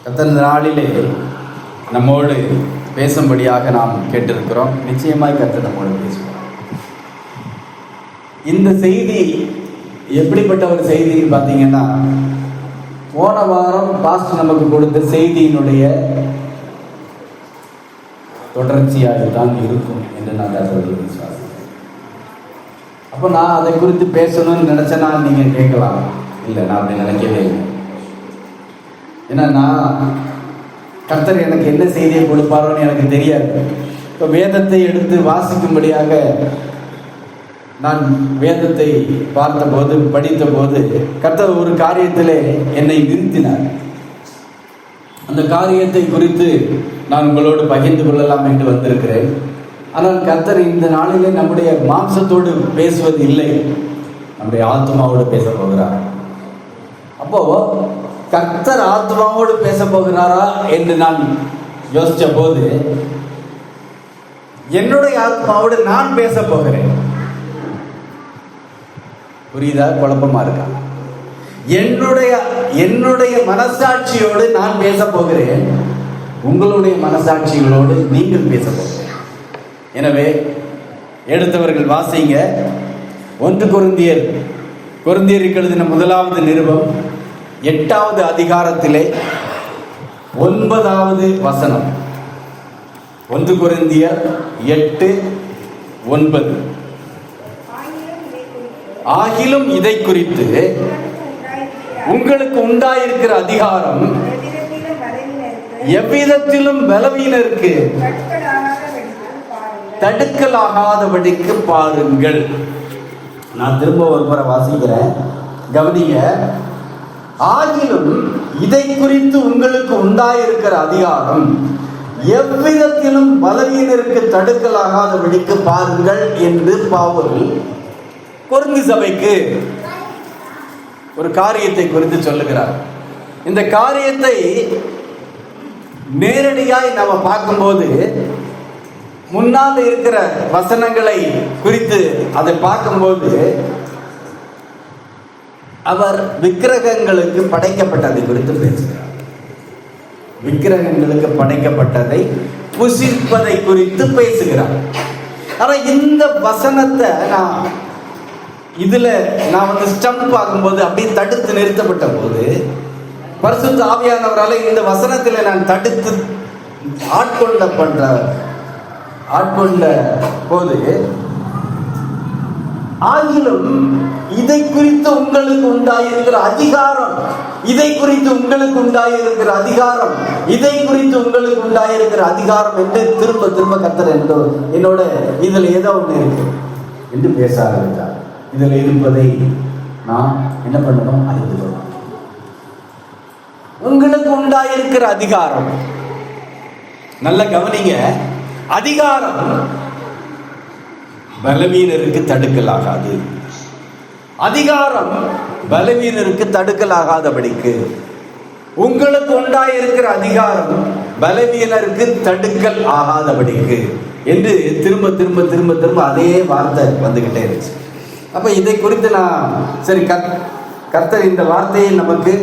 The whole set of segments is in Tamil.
கர்த்தர் இந்த நாளிலே நம்மோடு பேசும்படியாக நாம் கேட்டிருக்கிறோம். நிச்சயமாய் கர்த்தர் நம்மோடு பேசுவோம். இந்த செய்தி எப்படிப்பட்ட ஒரு செய்தின்னு பார்த்தீங்கன்னா, போன வாரம் பாஸ்டர் நமக்கு கொடுத்த செய்தியினுடைய தொடர்ச்சியாக தான் இருக்கும் என்று நான் கர்த்தரோடு விசுவாசிக்கிறேன். அப்போ நான் அதை குறித்து பேசணும்னு நினைச்சேன்னா நீங்கள் கேட்கலாம், இல்லை நான் அப்படி நினைக்கவே இல்லை. ஏன்னா கர்த்தர் எனக்கு என்ன செய்தியை கொடுப்பாரோன்னு எனக்கு தெரியாது. இப்போ வேதத்தை எடுத்து வாசிக்கும்படியாக நான் வேதத்தை பார்த்தபோது படித்தபோது கர்த்தர் ஒரு காரியத்திலே என்னை நிறுத்தினார். அந்த காரியத்தை குறித்து நான் உங்களோடு பகிர்ந்து கொள்ளலாம் என்று வந்திருக்கிறேன். ஆனால் கர்த்தர் இந்த நாளிலே நம்முடைய மாம்சத்தோடு பேசுவது இல்லை, நம்முடைய ஆத்மாவோடு பேச போகிறார். அப்போ கர்த்தர் ஆத்மாவோடு பேச போகிறாரா என்று நான் யோசிச்ச போது, என்னுடைய ஆத்மாவோடு நான் பேச போகிறேன். புரியுதா? குழப்பமா இருக்கா? என்னுடைய மனசாட்சியோடு நான் பேச போகிறேன், உங்களுடைய மனசாட்சிகளோடு நீங்கள் பேச போகிறேன். எனவே எடுத்தவர்கள் வாசிங்க. 1 கொரிந்தியருக்கு எழுதின 1வது நிருபம் 8வது அதிகாரத்திலே 9வது வசனம். 1 கொரிந்தியர் 8:9. ஆகிலும் இதை குறித்து உங்களுக்கு உண்டாயிருக்கிற அதிகாரம் எவ்விதத்திலும் பலவீனருக்கு தடுக்கலாகாதபடிக்கு பாருங்கள். நான் திரும்ப ஒரு முறை வாசிக்கிறேன், கவனிங்க. ஆகிலும் இதை குறித்து உங்களுக்கு உண்டாயிருக்கிற அதிகாரம் எவ்விதத்திலும் பலவீனருக்கு தடுக்கலாகாதபடிக்கு பாருங்கள் என்று பவுல் கொரிந்து சபைக்கு ஒரு காரியத்தை குறித்து சொல்லுகிறார். இந்த காரியத்தை நேரடியாய் நாம பார்க்கும்போது, முன்னால் இருக்கிற வசனங்களை குறித்து அதை பார்க்கும்போது, அவர் விக்கிரகங்களுக்கு படைக்கப்பட்டதை குறித்து பேசுகிறார். விக்கிரகங்களுக்கு படைக்கப்பட்டதை புசிப்பதை குறித்து பேசுகிறார். ஆனா இந்த வசனத்தை நான் ஸ்டம்ப் ஆகும்போது அப்படியே தடுத்து நிறுத்தப்பட்ட போது, பரிசுத்த ஆவியானவரால் இந்த வசனத்தில் நான் தடுத்து ஆட்கொண்ட போது, ஆகிலும் இதை குறித்து உங்களுக்கு உண்டாயிருக்கிற அதிகாரம், இதை குறித்து உங்களுக்கு உண்டாயிருக்கிற அதிகாரம், இதை குறித்து உங்களுக்கு உண்டாயிருக்கிற அதிகாரம் என்று திரும்ப திரும்ப கர்த்தர் என்னோட இதில் ஏதோ ஒன்று இருக்கு என்று பேச ஆரம்பித்தார். இதில் இருப்பதை நான் என்ன பண்ணணும்? அறிந்து கொள்ளணும். உங்களுக்கு உண்டாயிருக்கிற அதிகாரம், நல்ல கவனிங்க. அதிகாரம் பலவீனருக்கு தடுக்கலாகாது. அதிகாரம் பலவீனருக்கு தடுக்கலாகாதபடிக்கு. உங்களுக்கு உண்டாயிருக்கிற அதிகாரம் பலவீனருக்கு தடுக்கல் ஆகாதபடிக்கு என்று திரும்ப திரும்ப திரும்ப திரும்ப அதே வார்த்தை வந்துகிட்டே இருந்துச்சு. அப்ப இதை குறித்து நான் சரி, கர்த்தர் இந்த வார்த்தையை நமக்கு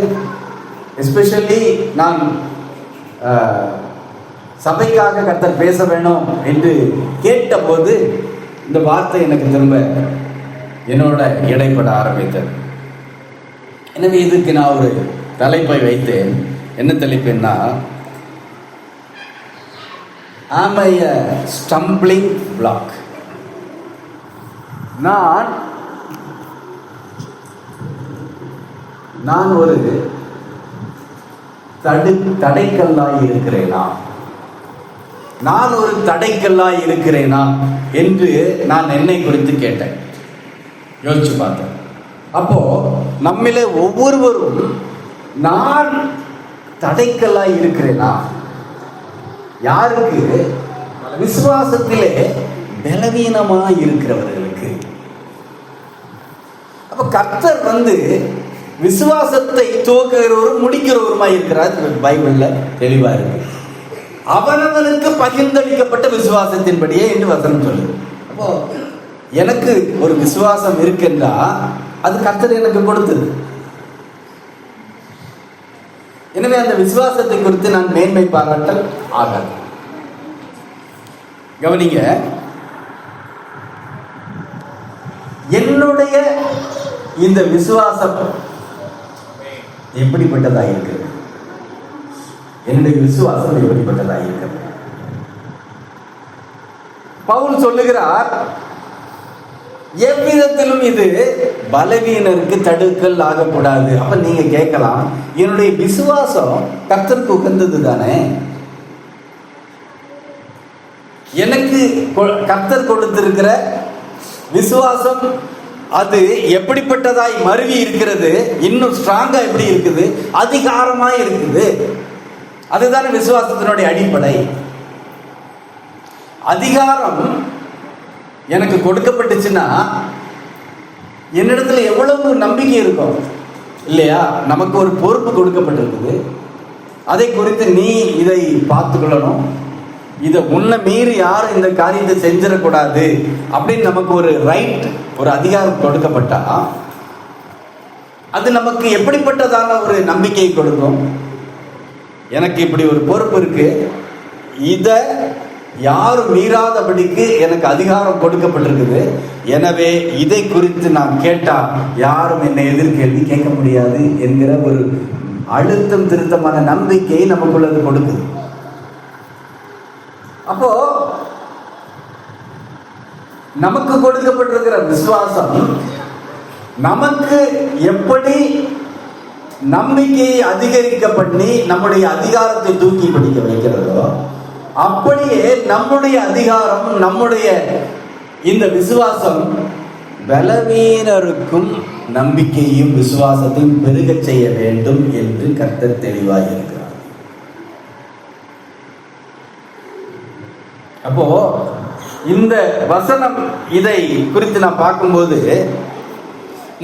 எஸ்பெஷலி நான் சபைக்காக கர்த்தர் பேச வேணும் என்று கேட்டபோது இந்த வார்த்தை எனக்கு திரும்ப என்னோட இடைப்பட ஆரம்பித்தது. எனவே இதுக்கு நான் ஒரு தலைப்பை வைத்தேன். என்ன தலைப்புன்னா, am I a stumbling block? நான் ஒரு தடைக்கல்லாய் இருக்கிறேனா, நான் ஒரு தடைக்கல்லாய் இருக்கிறேனா என்று நான் என்னை குறித்து கேட்டேன், யோசிச்சு பார்த்தேன். அப்போ நம்மில ஒவ்வொருவரும் நான் தடைக்கல்லாய் இருக்கிறேனா? யாருக்கு? விசுவாசத்திலே பலவீனமாய் இருக்கிறவர்களுக்கு. அப்ப கர்த்தர் விசுவாசத்தை துவக்குகிறவரும் முடிக்கிறவருமாய் இருக்கிறார். பைபிள்ல தெளிவா இருக்கு. அவனவனுக்கு பகிர்ந்தளிக்கப்பட்ட விசுவாசத்தின்படியே என்று வசனம் சொல்லுது. அப்போ எனக்கு ஒரு விசுவாசம் இருக்குன்னா அது கர்த்தர் எனக்கு கொடுத்தது. எனவே அந்த விசுவாசத்தை குறித்து நான் மேன்மை பாராட்டல் ஆகாது. கவனிங்க, என்னுடைய இந்த விசுவாசம் எப்படிப்பட்டதாக இருக்கிறது? என்னுடைய விசுவாசம் எப்படிப்பட்டதாக இருக்கிறது? பவுல் சொல்லுகிறார், எவ்விதத்திலும் இது பலவீனருக்கு தடுக்கல் ஆகக்கூடாது. அப்ப நீங்க கேட்கலாம், என்னுடைய விசுவாசம் கர்த்தருக்கு உகந்தது தானே? எனக்கு கர்த்தர் கொடுத்திருக்கிற விசுவாசம் அது எப்படிப்பட்டதாய் மருவி இருக்கிறது? இன்னும் ஸ்ட்ராங்கா எப்படி இருக்குது? அதிகாரமாய் இருக்குது. அதுதானே விசுவாசத்தினுடைய அடிப்படை. அதிகாரம் எனக்கு கொடுக்கப்பட்டுச்சுன்னா என்னிடத்துல எவ்வளவு நம்பிக்கை இருக்கும் இல்லையா? நமக்கு ஒரு பொறுப்பு கொடுக்கப்பட்டிருக்குது. அதை குறித்து நீ இதை பார்த்துக்கொள்ளணும், இதை உன்னை மீறி யாரும் இந்த காரியத்தை செஞ்சிடக்கூடாது அப்படின்னு நமக்கு ஒரு ரைட், ஒரு அதிகாரம் கொடுக்கப்பட்டா அது நமக்கு எப்படிப்பட்டதான ஒரு நம்பிக்கை கொடுக்கும்? எனக்கு இப்படி ஒரு பொறுப்பு இருக்கு, இதை யாரும் மீறாதபடிக்கு எனக்கு அதிகாரம் கொடுக்கப்பட்டிருக்குது, எனவே இதை குறித்து நான் கேட்டா யாரும் என்னை எதிர்கேள்வி கேட்க முடியாது என்கிற ஒரு அழுத்தம் திருத்தமான நம்பிக்கையை நமக்குள்ளது கொடுக்குது. அப்போ நமக்கு கொடுக்கப்பட்டிருக்கிற விசுவாசம் நமக்கு எப்படி நம்பிக்கையை அதிகரிக்க பண்ணி நம்முடைய அதிகாரத்தை தூக்கி பிடிக்க வைக்கிறதோ, அப்படியே நம்முடைய அதிகாரம், நம்முடைய இந்த விசுவாசம் பலவீனருக்கும் நம்பிக்கையும் விசுவாசத்தையும் பெருகச் செய்ய வேண்டும் என்று கர்த்தர் தெளிவாக இருக்கிறார். அப்போ இந்த வசனம் இதை குறித்து நான் பார்க்கும்போது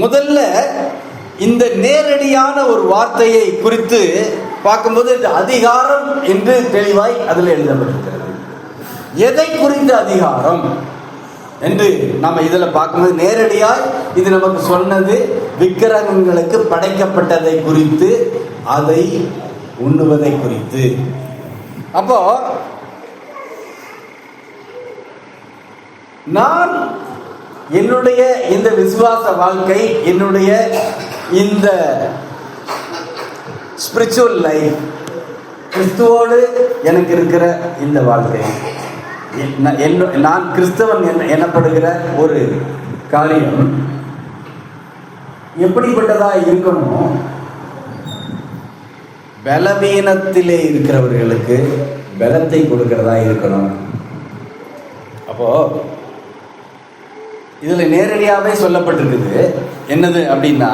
முதல்ல இந்த நேரடியான ஒரு வார்த்தையை குறித்து பார்க்கும்போது அதிகாரம் என்று தெளிவாய் அதில் எழுதப்பட்டிருக்கிறது. எதை குறித்த அதிகாரம் என்று நாம இதில் பார்க்கும்போது நேரடியாய் இது நமக்கு சொன்னது விக்கிரகங்களுக்கு படைக்கப்பட்டதை குறித்து, அதை உண்ணுவதை குறித்து. அப்போ நான் என்னுடைய இந்த விசுவாச வாழ்க்கை, என்னுடைய இந்த ஸ்பிரிச்சுவல் லைஃப், கிறிஸ்துவோடு எனக்கு இருக்கிற இந்த வாழ்க்கை, நான் கிறிஸ்தவன் எனப்படுகிற ஒரு காரியம் எப்படிப்பட்டதா இருக்கணும்? பலவீனத்திலே இருக்கிறவர்களுக்கு பலத்தை கொடுக்கிறதா இருக்கணும். அப்போ இதுல நேரடியாவே சொல்லப்பட்டிருக்குது. என்னது அப்படின்னா,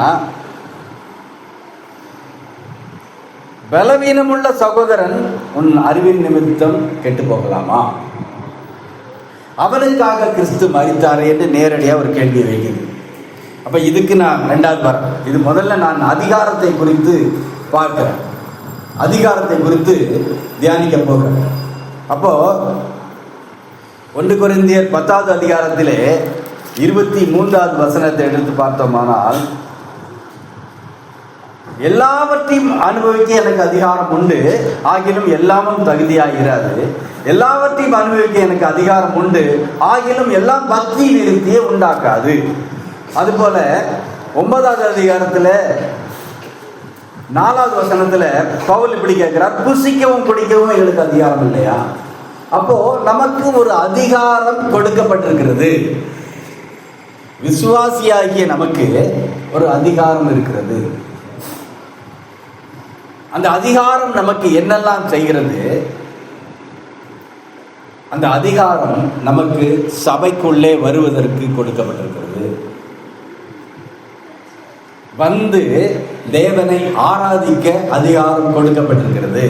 பலவீனமுள்ள சகோதரன் உன் அறிவின் நிமித்தம் கெட்டு போகலாமா? அவனுக்காக கிறிஸ்து மரித்தாரே என்று நேரடியா ஒரு கேள்வி வைக்குது. அப்ப இதுக்கு நான் ரெண்டாவது வரேன். இது முதல்ல நான் அதிகாரத்தை குறித்து பார்க்கிறேன், அதிகாரத்தை குறித்து தியானிக்க போகிறேன். அப்போ 1 கொரிந்தியர் 10வது அதிகாரத்திலே 23வது வசனத்தை எடுத்து பார்த்தோமானால், எல்லாவற்றையும் அனுபவிக்க எனக்கு அதிகாரம் உண்டு, ஆகிலும் எல்லாமும் தகுதியாகிறாது. எல்லாவற்றையும் அனுபவிக்க எனக்கு அதிகாரம் உண்டு, ஆகிலும் எல்லாம் பக்தி விருத்தியை உண்டாக்காது. அதுபோல 9வது அதிகாரத்துல 4வது வசனத்துல பவுல் இப்படி கேட்கிறார், புசிக்கவும் குடிக்கவும் எங்களுக்கு அதிகாரம் இல்லையா? அப்போ நமக்கு ஒரு அதிகாரம் கொடுக்கப்பட்டிருக்கிறது. விசுவாசியாகிய நமக்கு ஒரு அதிகாரம் இருக்கிறது. அந்த அதிகாரம் நமக்கு என்னெல்லாம் செய்கிறது? அந்த அதிகாரம் நமக்கு சபைக்குள்ளே வருவதற்கு கொடுக்கப்பட்டிருக்கிறது. வந்து தேவனை ஆராதிக்க அதிகாரம் கொடுக்கப்பட்டிருக்கிறது.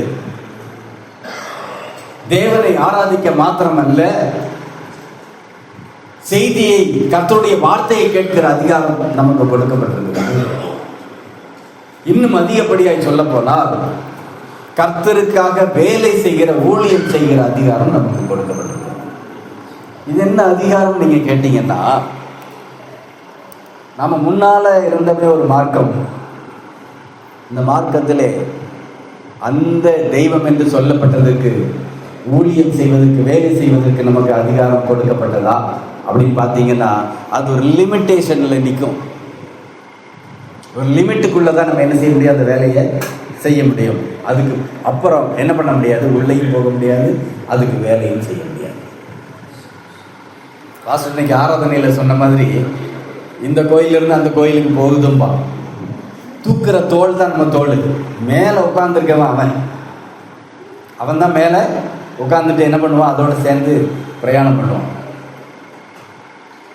தேவனை ஆராதிக்க மாத்திரமல்ல, செய்தியை, கர்த்தருடைய வார்த்தையை கேட்கிற அதிகாரம் நமக்கு கொடுக்கப்பட்டிருக்கிறது. இன்னும் அதிகப்படியாய் சொல்ல போனால், கர்த்தருக்காக வேலை செய்கிற, ஊழியம் செய்கிற அதிகாரம் நமக்கு கொடுக்கப்பட்டிருக்கிறது. இது என்ன அதிகாரம் நீங்க கேட்டீங்கன்னா, நாம முன்னால இருந்தபடி ஒரு மார்க்கம், இந்த மார்க்கத்திலே அந்த தெய்வம் என்று சொல்லப்பட்டதற்கு, ஊழியம் செய்வதற்கு, வேலை செய்வதற்கு நமக்கு அதிகாரம் கொடுக்கப்பட்டதா அப்படின்னு பார்த்தீங்கன்னா அது ஒரு லிமிட்டேஷன்ல நிற்கும். ஒரு லிமிட்டுக்குள்ளதான் நம்ம என்ன செய்ய முடியும், அந்த வேலையை செய்ய முடியும். அதுக்கு அப்புறம் என்ன பண்ண முடியாது, உள்ளேயும் போக முடியாது, அதுக்கு வேலையும் செய்ய முடியாது. பாஸ்டர் இன்னைக்கு ஆராதனையில சொன்ன மாதிரி இந்த கோயிலிருந்து அந்த கோயிலுக்கு போகுதும்பா. தூக்குற தோல் தான் நம்ம தோல். மேலே உட்காந்துருக்கவன் அவன் தான் மேலே உட்காந்துட்டு என்ன பண்ணுவான், அதோட சேர்ந்து பிரயாணம் பண்ணுவான்.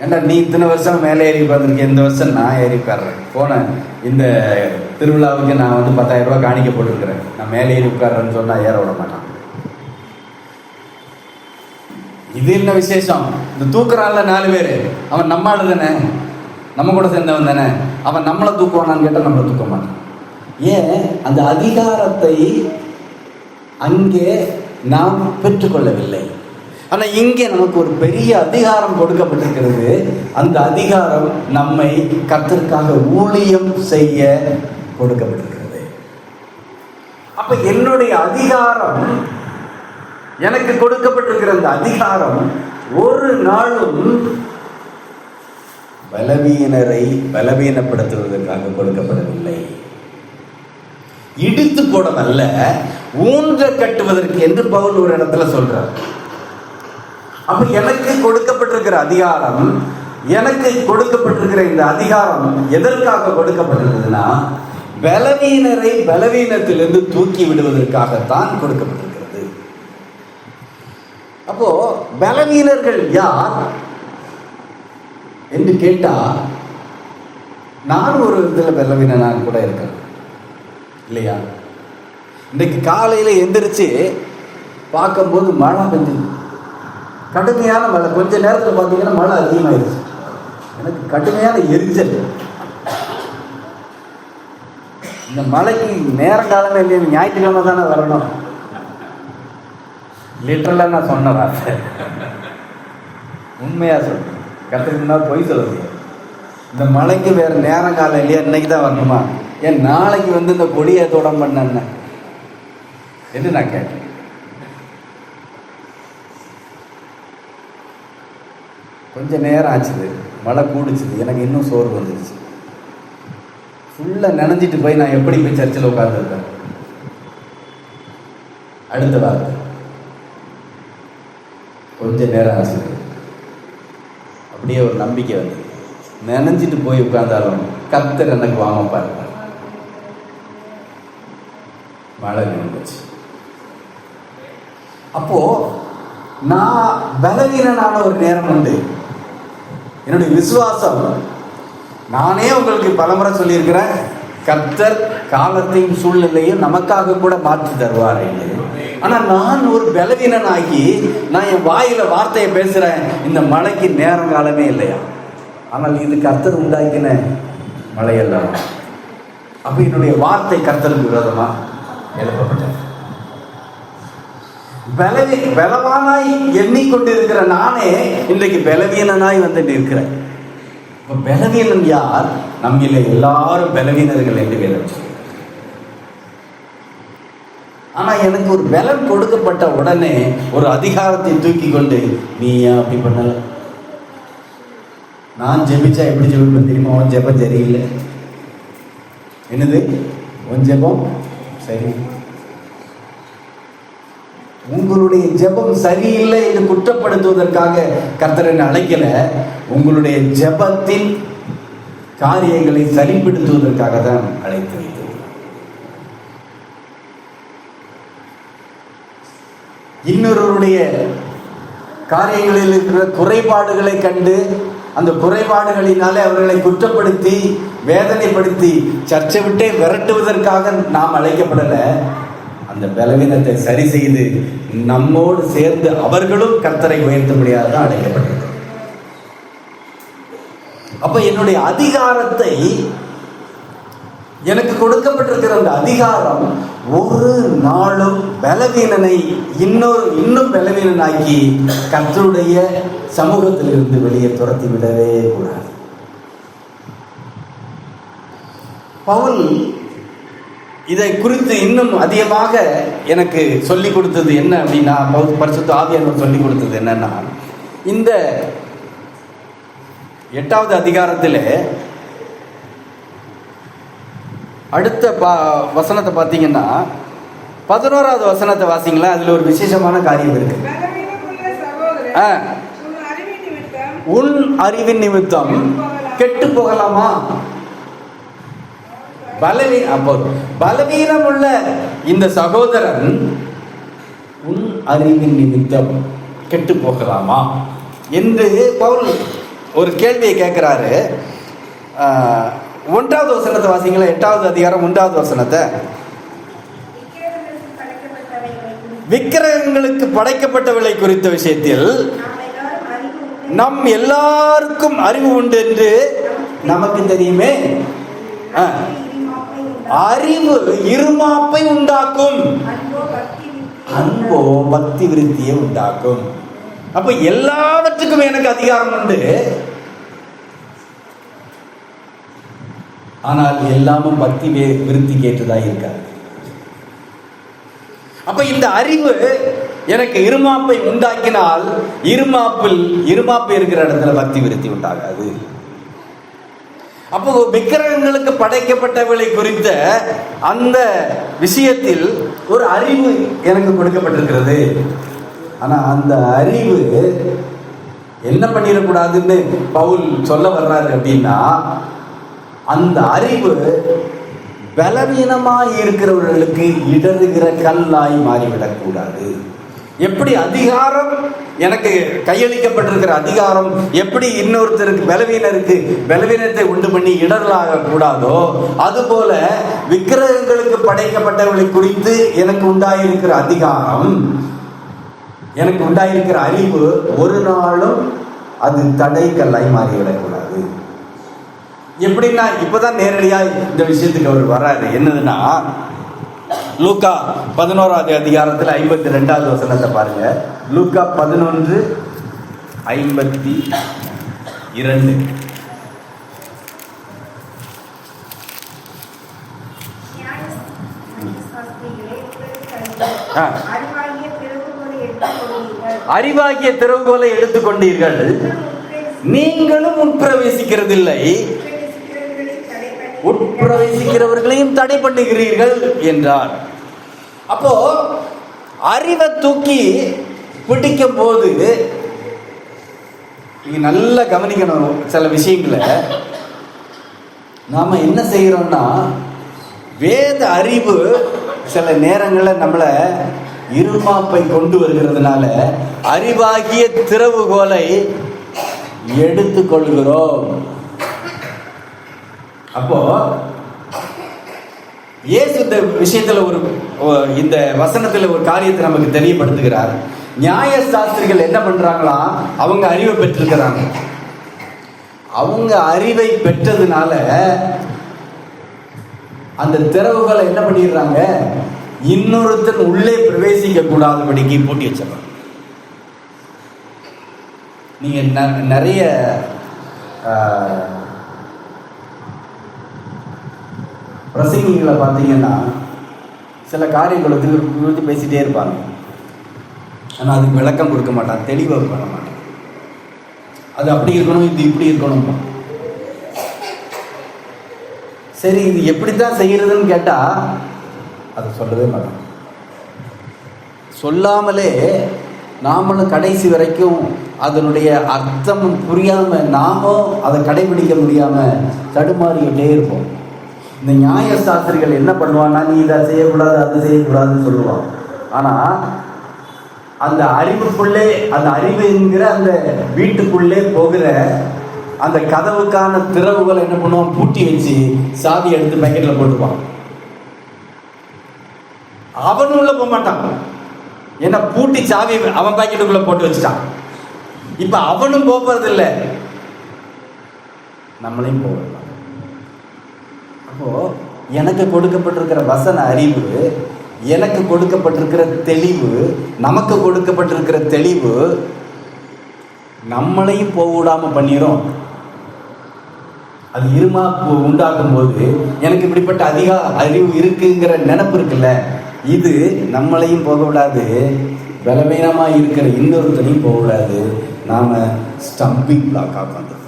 ஏண்டா நீ இத்தனை வருஷம் மேலே ஏறி உட்காந்துருக்கேன், இந்த வருஷம் நான் ஏறி உட்காடுறேன். போனேன் இந்த திருவிழாவுக்கு நான் 10,000 ரூபா காணிக்க போட்டுருக்கிறேன், நான் மேலே ஏறி உட்காடுறேன்னு சொன்னால் ஏற விட மாட்டான். இது என்ன விசேஷம், இந்த தூக்குறான்ல 4 பேர், அவன் நம்ம ஆளு தானே, நம்ம கூட சேர்ந்தவன் தானே, அவன் நம்மளை தூக்குவானான்னு கேட்டால் நம்மளை தூக்க மாட்டான். ஏன், அந்த அதிகாரத்தை அங்கே நாம் பெற்றுக்கொள்ளவில்லை. ஆனால் இங்கே நமக்கு ஒரு பெரிய அதிகாரம் கொடுக்கப்பட்டிருக்கிறது. அந்த அதிகாரம் நம்மை கர்த்தருக்காக ஊழியம் செய்ய கொடுக்கப்பட்டிருக்கிறது. அப்ப என்னுடைய அதிகாரம், எனக்கு கொடுக்கப்பட்டிருக்கிற அந்த அதிகாரம் ஒரு நாளும் பலவீனரை பலவீனப்படுத்துவதற்காக கொடுக்கப்படவில்லை. இடித்து போடவல்ல, ஊன்ற கட்டுவதற்கு என்று பவுல் ஒரு இடத்துல சொல்றார். அப்ப எனக்கு கொடுக்கப்பட்டிருக்கிற அதிகாரம், எனக்கு கொடுக்கப்பட்டிருக்கிற இந்த அதிகாரம் எதற்காக கொடுக்கப்பட்டிருக்குதுன்னா, பலவீனரை பலவீனத்திலிருந்து தூக்கி விடுவதற்காகத்தான் கொடுக்கப்பட்டிருக்கிறது. அப்போ பலவீனர்கள் யார் என்று கேட்டா, நான் ஒரு விதத்தில் பலவீனனாக கூட இருக்கேன் இல்லையா? இன்றைக்கு காலையில் எந்திரிச்சு பார்க்கும்போது மழை பெஞ்சு, கடுமையான மழை. கொஞ்ச நேரத்தில் பார்த்தீங்கன்னா மழை அதிகமாயிருச்சு. எனக்கு கடுமையான எரிச்சல். இந்த மழைக்கு நேரங்காலமே இல்லையா, ஞாயிற்றுக்கிழமை தானே வரணும். லிட்டரலாக நான் சொன்ன வார்த்தை உண்மையா சொல்றேன், கற்றுக்கிட்டா பொய் சொல்லுங்க. இந்த மழைக்கு வேற நேரங்காலம் இல்லையா, இன்னைக்கு தான் வரணுமா? ஏன் நாளைக்கு இந்த கொடியை தோடம் பண்ண என்று நான் கேட்டேன். கொஞ்ச நேரம் ஆச்சுது, மழை கூடிச்சுது, எனக்கு இன்னும் சோர்வு வந்துடுச்சு. ஃபுல்லாக நனைஞ்சிட்டு போய் நான் எப்படி போய் சர்ச்சில் உட்கார்ந்துருக்கேன். அடுத்த வார்த்தை, கொஞ்ச நேரம் ஆச்சுது, அப்படியே ஒரு நம்பிக்கை வந்து, நனைஞ்சிட்டு போய் உட்கார்ந்தாலும் கர்த்தர் எனக்கு வாமப்பா இருப்பார். மழை நின்றுச்சு. அப்போ நான் பலவீனனான ஒரு நேரம் உண்டு. என்னுடைய விசுவாசம், நானே உங்களுக்கு பலமுறை சொல்லியிருக்கிறேன், கர்த்தர் காலத்தையும் சூழ்நிலையும் நமக்காக கூட மாற்றி தருவார். ஆனால் நான் ஒரு பலவீனனாகி நான் என் வாயில வார்த்தையை பேசுறேன், இந்த மழைக்கு நேரம் காலமே இல்லையா? ஆனால் இது கர்த்தர் உண்டாக்கின மழையெல்லாம். அப்ப என்னுடைய வார்த்தை கர்த்தருக்கு விரோதமா எழுப்பப்பட்டது. பலவானாய் எண்ணிக்கொண்டிருக்கிற நானே இன்றைக்கு பலவீனனாய் நிற்கிறேன். இப்ப பலவீனன் யார்? நம்மிலே எல்லாரும் பலவீனர்கள் என்று வேதம் சொல்லுகிறது. ஆனா எனக்கு ஒரு பலன் கொடுக்கப்பட்ட உடனே ஒரு அதிகாரத்தை தூக்கி கொண்டு, நீ ஏன் அப்படி பண்ணல, நான் ஜெபிச்சா எப்படி ஜெபிப்பேன் தெரியுமா, உன் ஜெபம் சரியில்லை. என்னது உன் ஜெபம் சரி? உங்களுடைய ஜெபம் சரியில்லை என்று குற்றப்படுத்துவதற்காக கர்த்தர் என்னை அழைக்கல, உங்களுடைய ஜெபத்தின் காரியங்களை சரிப்படுத்துவதற்காக தான் அழைத்து வைத்தது. இன்னொருவருடைய காரியங்களில் இருக்கிற குறைபாடுகளை கண்டு அந்த குறைபாடுகளினாலே அவர்களை குற்றப்படுத்தி வேதனைப்படுத்தி சர்ச்சை விட்டே விரட்டுவதற்காக நாம் அழைக்கப்படல. அந்த பலவீனத்தை சரி செய்து நம்மோடு சேர்ந்து அவர்களும் கர்த்தரை உயர்த்த முடியாதான் அழைக்கப்பட்டது. அப்ப என்னுடைய அதிகாரத்தை, எனக்கு கொடுக்கப்பட்டிருக்கிற அந்த அதிகாரம் ஒரு நாளும் பலவீனனை இன்னும் பலவீனனாக்கி கர்த்தருடைய சமூகத்திலிருந்து வெளியே துரத்தி விடவே கூடாது. பவுல் இதை குறித்து இன்னும் அதிகமாக எனக்கு சொல்லிக் கொடுத்தது என்ன அப்படின்னா, பரிசுத்த ஆவியானவர் சொல்லிக் கொடுத்தது என்னன்னா, இந்த 8வது அதிகாரத்தில் அடுத்த வசனத்தை பார்த்தீங்கன்னா 11வது வசனத்தை வாசிங்களா. அதுல ஒரு விசேஷமான காரியம் இருக்கு. உன் அறிவின் நிமித்தம் கெட்டு போகலாமா? பலவீனம் உள்ள இந்த சகோதரன் உன் அறிவின் நிமித்தம் கெட்டு போகலாமா என்று பவுல் ஒரு கேள்வியை கேட்கிறாரு. 1வது வசனத்தை வாசிங்களா. 8வது அதிகாரம் 1வது வசனத்தை. விக்கிரகங்களுக்கு படைக்கப்பட்டவளை குறித்த விஷயத்தில் நம் எல்லாருக்கும் அறிவு உண்டு என்று நமக்கு தெரியுமே. அறிவு இருமாப்பை உண்டாக்கும், அன்போ பக்தி விருத்தியை உண்டாக்கும். அப்ப எல்லாவற்றுக்கும் எனக்கு அதிகாரம் உண்டு, ஆனால் எல்லாமும் பக்தி விருத்தி கேட்டுதான் இருக்காது. அப்ப இந்த அறிவு எனக்கு இருமாப்பை உண்டாக்கினால் இருமாப்பு இருக்கிற இடத்துல பக்தி விருத்தி உண்டாகாது. அப்போ விக்கிரகங்களுக்கு படைக்கப்பட்டவளை குறித்த அந்த விஷயத்தில் ஒரு அறிவு எனக்கு கொடுக்கப்பட்டிருக்கிறது. ஆனா அந்த அறிவு என்ன பண்ணிடக்கூடாதுன்னு பவுல் சொல்ல வர்றாரு அப்படின்னா, அந்த அறிவு பலவீனமாய் இருக்கிறவர்களுக்கு இடறுகிற கல்லாய் மாறிவிடக்கூடாது. எப்படி அதிகாரம் எனக்கு கையளிக்கப்பட்டிருக்கிற அதிகாரம் எப்படி இன்னொருத்தருக்கு பலவீனத்தை உண்டு பண்ணி இடரலாக கூடாதோ, அதுபோல விக்கிரகங்களுக்கு படைக்கப்பட்டவர்களை குறித்து எனக்கு உண்டாயிருக்கிற அதிகாரம், எனக்கு உண்டாயிருக்கிற அறிவு ஒரு நாளும் அது தடை கல்லாய் மாறிவிடக்கூடாது. எப்படின்னா, இப்பதான் நேரடியா இந்த விஷயத்துக்கு அவர் வர்றாரு. என்னதுன்னா, லூக்கா 11வது அதிகாரத்தில் 52வது வசனத்தை பாருங்க. லூக்கா 11:52. அறிவாகிய திறவுகோலை எடுத்துக்கொண்டீர்கள், நீங்களும் உட்பிரவேசிக்கிறதில்லை, உட்பிரவேசிக்கிறவர்களையும் தடை பண்ணுகிறீர்கள் என்றார். அப்போ அறிவை தூக்கி பிடிக்கும் போது நீங்க நல்லா கவனிக்கணும். சில விஷயங்களை நாம என்ன செய்யறோம்னா, வேத அறிவு சில நேரங்களில் நம்மள இருமாப்பை கொண்டு வருகிறதுனால அறிவாகிய திறவுகோலை எடுத்துக்கொள்கிறோம். அப்போ இயேசு இந்த விஷயத்துல இந்த வசனத்துல ஒரு காரியத்தை நமக்கு தெரியப்படுத்துகிறார். நியாய சாஸ்திரிகள் என்ன பண்றாங்களா, அவங்க அறிவை பெற்றிருக்கிறாங்க. அவங்க அறிவை பெற்றதுனால அந்த திறவுகளை என்ன பண்ணிடுறாங்க, இன்னொருத்தன் உள்ளே பிரவேசிக்க கூடாதபடிக்கு பூட்டி வச்சிடறாங்க. நீங்க நிறைய பிரசங்கிகளை பார்த்தீங்கன்னா சில காரியங்களை குறித்து பேசிட்டே இருப்பாங்க. ஆனால் அதுக்கு விளக்கம் கொடுக்க மாட்டான், தெளிவாக பண்ண மாட்டான். அது அப்படி இருக்கணும், இது இப்படி இருக்கணும். சரி, இது எப்படித்தான் செய்யறதுன்னு கேட்டா அது சொல்லவே மாட்டான். சொல்லாமலே நாமளும் கடைசி வரைக்கும் அதனுடைய அர்த்தம் புரியாம நாமும் அதை கடைபிடிக்க முடியாம தடுமாறிக்கிட்டே இருப்போம். இந்த நியாய சாஸ்திரிகள் என்ன பண்ணுவான்னா, நீ இதை செய்யக்கூடாது அது செய்யக்கூடாதுன்னு சொல்லுவான். ஆனா அந்த அறிவுக்குள்ளே, அந்த அறிவு என்கிற அந்த வீட்டுக்குள்ளே போகிற அந்த கதவுக்கான திறவுகளை என்ன பண்ணுவான், பூட்டி வச்சு சாவி எடுத்து பேக்கெட்ல போட்டுப்பான். அவனும் உள்ள போக மாட்டான். ஏன்னா பூட்டி சாவி அவன் பாக்கெட்டுக்குள்ள போட்டு வச்சுட்டான். இப்ப அவனும் போறது இல்லை, நம்மளையும் போகலாம். அப்போ எனக்கு கொடுக்கப்பட்டிருக்கிற வசன அறிவு, எனக்கு கொடுக்கப்பட்டிருக்கிற தெளிவு, நமக்கு கொடுக்கப்பட்டிருக்கிற தெளிவு நம்மளையும் போக விடாம பண்ணிரும். அது இருமாப்பு உண்டாக்கும் போது எனக்கு இப்படிப்பட்ட அதிக அறிவு இருக்குங்கிற நினைப்பு இருக்குல்ல, இது நம்மளையும் போக விடாது, பலவீனமா இருக்கிற இன்னொருத்தனையும் போக விடாது. நாம ஸ்டம்பிங் பிளாக்கா வந்துருக்கோம்.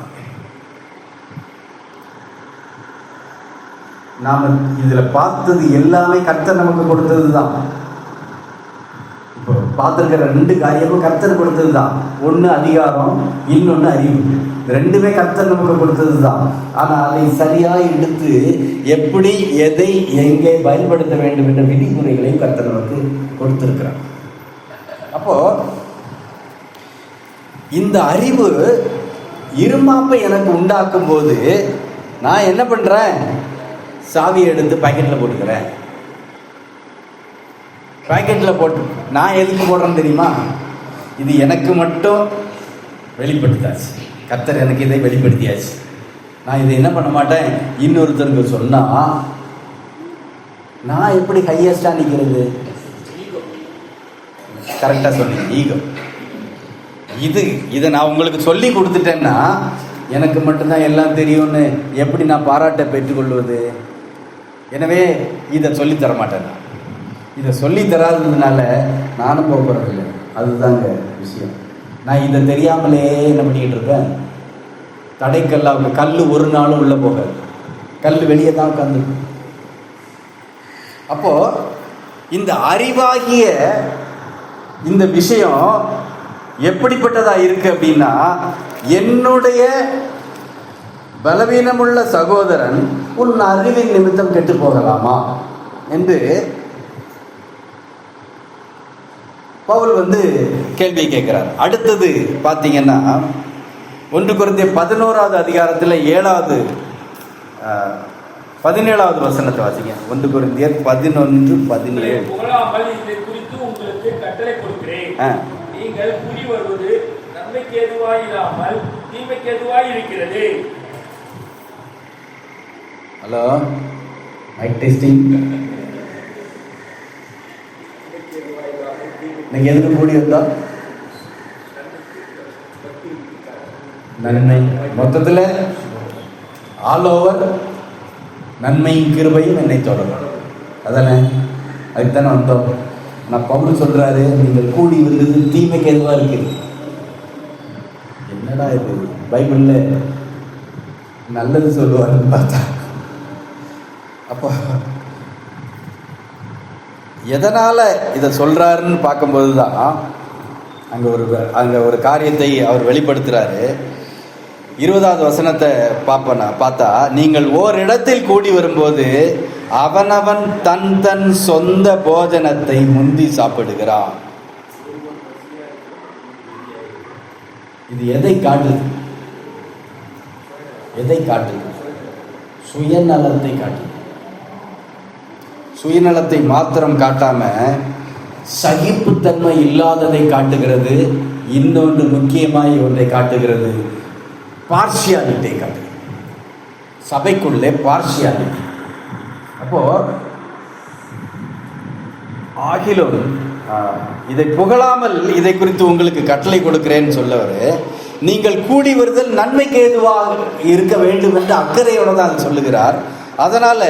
நாம இதுல பார்த்தது எல்லாமே கர்த்தர் நமக்கு கொடுத்தது தான். இப்போ பார்த்துருக்கிற 2 காரியமும் கர்த்தர் கொடுத்தது தான். ஒன்று அதிகாரம், இன்னொன்று அறிவு. ரெண்டுமே கர்த்தர் நமக்கு கொடுத்தது தான். ஆனால் அதை சரியாக எடுத்து எப்படி எதை எங்கே பயன்படுத்த வேண்டும் என்ற விதிமுறைகளையும் கர்த்தர் நமக்கு கொடுத்திருக்கிறார். அப்போ இந்த அறிவு இருமாப்பை எனக்கு உண்டாக்கும் போது நான் என்ன பண்றேன்? சாவியை எடுத்து பாக்கெட்ல போட்டுக்கிறேன். பாக்கெட்ல போட்டு நான் எதுக்கு போடுறேன்னு தெரியுமா? இது எனக்கு மட்டும் வெளிப்படுத்தாச்சு, கர்த்தர் எனக்கு இதை வெளிப்படுத்தியாச்சு. நான் இதை என்ன பண்ண மாட்டேன், இன்னொருத்தருக்கு சொன்னா நான் எப்படி ஹையஸ்டா நிக்கிறது? கரெக்டா சொன்னீங்க, ஈகோ. இதை நான் உங்களுக்கு சொல்லி கொடுத்துட்டேன்னா எனக்கு மட்டும்தான் எல்லாம் தெரியும்னு எப்படி நான் பாராட்டை பெற்றுக்கொள்வது? எனவே இதை சொல்லி தர மாட்டேன். இதை சொல்லி தராததுனால நானும் போகிறதில்லை. அதுதாங்க விஷயம். நான் இதை தெரியாமலே என்ன பண்ணிக்கிட்டு இருக்கேன்? தடைக்கல்லாக கல் ஒரு நாளும் உள்ள போகாது, கல் வெளியே தான் உட்காந்து. அப்போ இந்த அறிவாகிய இந்த விஷயம் எப்படிப்பட்டதா இருக்கு அப்படின்னா, என்னுடைய பலவீனமுள்ள சகோதரன் உன் அறிவின் நிமித்தம் கெட்டு போகலாமா என்று பவுல் கேள்வி கேட்கிறார். அடுத்தது பார்த்தீங்கன்னா 1 கொரிந்தியர் 11வது அதிகாரத்தில் 17வது வசனத்தை வாசிங்க. 1 கொரிந்தியர் 11:17. நீங்கள் கூடி வருவது நன்மைக்கு ஏதுவாய் இல்லாமல் தீமைக்கு ஏதுவாய் இருக்கிறது. Hello, mic testing. நீங்க எதுக்கு கூடி வந்தா? நன்மை. மொத்தத்துல ஆல் ஓவர் நன்மையும் கிருபையும் என்னை தொடரும். அதானே, அதுக்குதானே வந்தோம். நான் பவுல் சொல்றாரு, நீங்கள் கூடி வந்தது தீமைக்கு எதுவா இருக்கு. என்னடா இது, பைபிள்ல நல்லது சொல்லுவாருன்னு பார்த்தா, அப்போ எதனால இதை சொல்றாருன்னு பார்க்கும்போது தான் அங்க ஒரு காரியத்தை அவர் வெளிப்படுத்துறாரு. 20வது வசனத்தை பார்த்தா, நீங்கள் ஓரிடத்தில் கூடி வரும்போது அவனவன் தன் தன் சொந்த போஜனத்தை முந்தி சாப்பிடுகிறான். இது எதை காட்டுது? எதை காட்டுது? சுயநலத்தை காட்டுது. சுயநலத்தை மாத்திரம் காட்டாம சகிப்புத்தன்மை இல்லாததை காட்டுகிறது. இன்னொன்று முக்கியமாய் ஒன்றை காட்டுகிறது, பார்ஷியாலிட்டி காட்டுகிறது. சபைக்குள்ளே பார்ஷியாலிட்டி. அப்போ ஆகிலும் இதை புகழாமல் இதை குறித்து உங்களுக்கு கட்டளை கொடுக்கிறேன்னு சொல்லவர், நீங்கள் கூடி வருதல் நன்மைக்கு ஏதுவாக இருக்க வேண்டும் என்று அக்கறையோட தான் சொல்லுகிறார். அதனால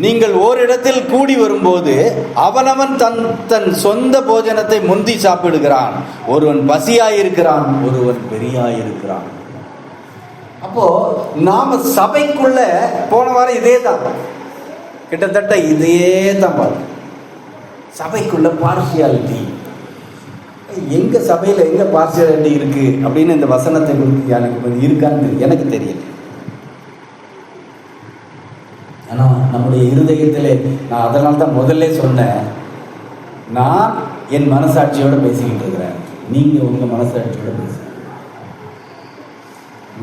நீங்கள் ஓரிடத்தில் கூடி வரும்போது அவனவன் தன் தன் சொந்த போஜனத்தை முந்தி சாப்பிடுகிறான். ஒருவன் பசியாயிருக்கிறான், ஒருவன் பெரியாயிருக்கிறான். அப்போ நாம சபைக்குள்ள போன வாரம் இதே தான், கிட்டத்தட்ட இதே தான் பார்த்தோம். சபைக்குள்ள பார்ஷியாலிட்டி. எங்க சபையில எங்க பார்ஷியாலிட்டி இருக்கு அப்படின்னு இந்த வசனத்தை குறித்து எனக்கு இருக்கான்னு எனக்கு தெரியல. ஆனா நம்முடைய இருதயத்திலே, நான் அதனால தான் முதல்ல சொன்னேன், நான் என் மனசாட்சியோட பேசிக்கிட்டு இருக்கிறேன், நீங்க உங்க மனசாட்சியோட பேசுங்க.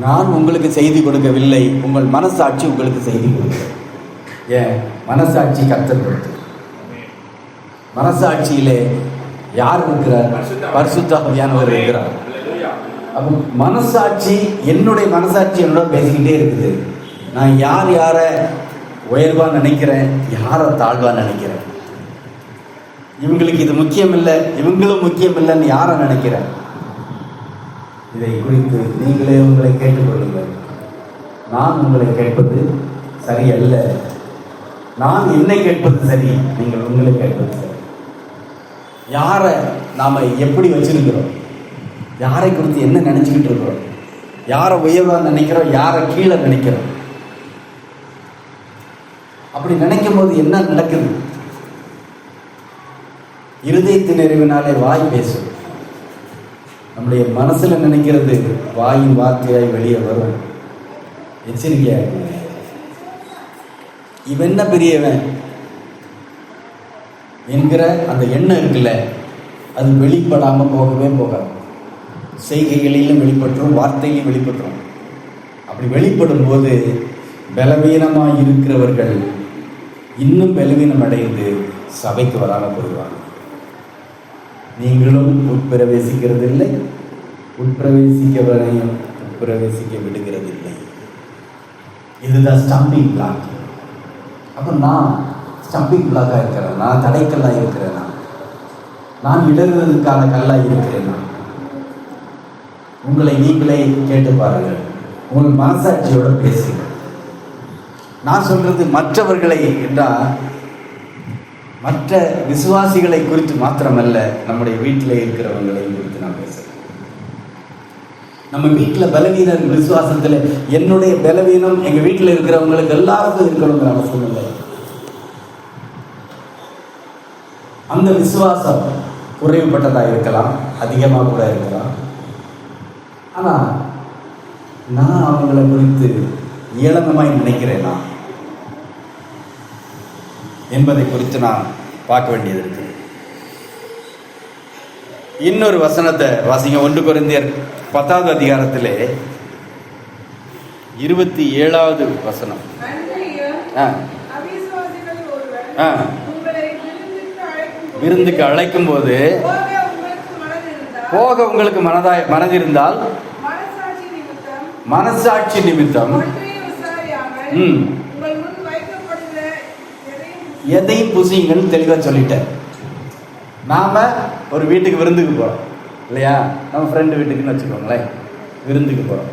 நான் உங்களுக்கு செய்தி கொடுக்கவில்லை, உங்கள் மனசாட்சி உங்களுக்கு செய்தி கொடுக்க. ஏன் மனசாட்சி கர்த்தர் கொடுத்து. மனசாட்சியிலே யார் இருக்கிறார்? பரிசுத்த ஆவியானவர் இருக்கிறார். அப்போ மனசாட்சி, என்னுடைய மனசாட்சி என்னோட பேசிக்கிட்டே இருக்குது. நான் யாரை உயர்வா நினைக்கிறேன், யாரை தாழ்வா நினைக்கிறேன், இவங்களுக்கு இது முக்கியம் இல்லை, இவங்களும் முக்கியம் இல்லைன்னு யாரை நினைக்கிறேன்? இதை குறித்து நீங்களே உங்களை கேட்டுக்கொள்ளுங்கள். நான் உங்களை கேட்பது சரியல்ல. நான் என்னை கேட்பது சரி, நீங்கள் உங்களை கேட்பது சரி. யாரை நாம எப்படி வச்சிருக்கிறோம், யாரை குறித்து என்ன நினைச்சுக்கிட்டு இருக்கிறோம், யாரை உயர்வா நினைக்கிறோம், யாரை கீழே நினைக்கிறோம். அப்படி நினைக்கும் போது என்ன நடக்குது? இருதயத்தின் நிறைவினாலே வாய் பேசும். நம்முடைய மனசுல நினைக்கிறது வாயின் வார்த்தையாய் வெளியே வரும். எச்சரிக்கையா இவன் என்ன பெரியவன் என்கிற அந்த எண்ணம் இருக்குல்ல, அது வெளிப்படாம போகவே போகாது. செய்கைகளிலும் வெளிப்பற்றும், வார்த்தையிலும் வெளிப்பற்றும். அப்படி வெளிப்படும் போது பலவீனமாக இருக்கிறவர்கள் இன்னும் பலவீனம் அடைந்து சபைக்கு வராமல் போயிடுவாங்க. நீங்களும் உட்பிரவேசிக்கிறது இல்லை, உட்பிரவேசிக்கவரையும் உட்பிரவேசிக்க விடுகிறது இல்லை. இதுதான் ஸ்டம்பிங் பிளாக். அப்போ நான் ஸ்டம்பிங் பிளாக்காக இருக்கிறேன், நான் தடைக்கல்லாக இருக்கிறேன், நான் இடறுவதற்கான கல்லாக இருக்கிறேன். உங்களை நீங்களே கேட்டு பாருங்கள், உங்கள் மனசாட்சியோட பேசுங்க. நான் சொல்றது மற்றவர்களை என்றால் மற்ற விசுவாசிகளை குறித்து மாத்திரமல்ல, நம்முடைய வீட்டில் இருக்கிறவங்களை குறித்து நான் பேசுறேன். நம்ம வீட்டில் பலவீனம் விசுவாசத்தில் என்னுடைய பலவீனம் எங்க வீட்டில் இருக்கிறவங்களுக்கு எல்லாருக்கும் இருக்கணுங்கிற அவசியம் இல்லை. அந்த விசுவாசம் குறைவுபட்டதா இருக்கலாம், அதிகமாக கூட இருக்கலாம். ஆனா நான் அவங்களை குறித்து ஏளனமாய் நினைக்கிறேனா என்பதை குறித்து நான் பார்க்க வேண்டியது இருக்கு. இன்னொரு வசனத்தை வாசிங்க. 1 கொரிந்தியர் 10வது அதிகாரத்திலே 27வது வசனம். விருந்துக்கு அழைக்கும் போது போக உங்களுக்கு மனதிருந்தால் மனசாட்சி நிமித்தம் எதையும் புசிங்கன்னு தெளிவா சொல்லிட்டேன். நாம ஒரு வீட்டுக்கு விருந்துக்கு போறோம் இல்லையா, நம்ம ஃப்ரெண்டு வீட்டுக்குன்னு வச்சுக்கோங்களேன், விருந்துக்கு போறோம்.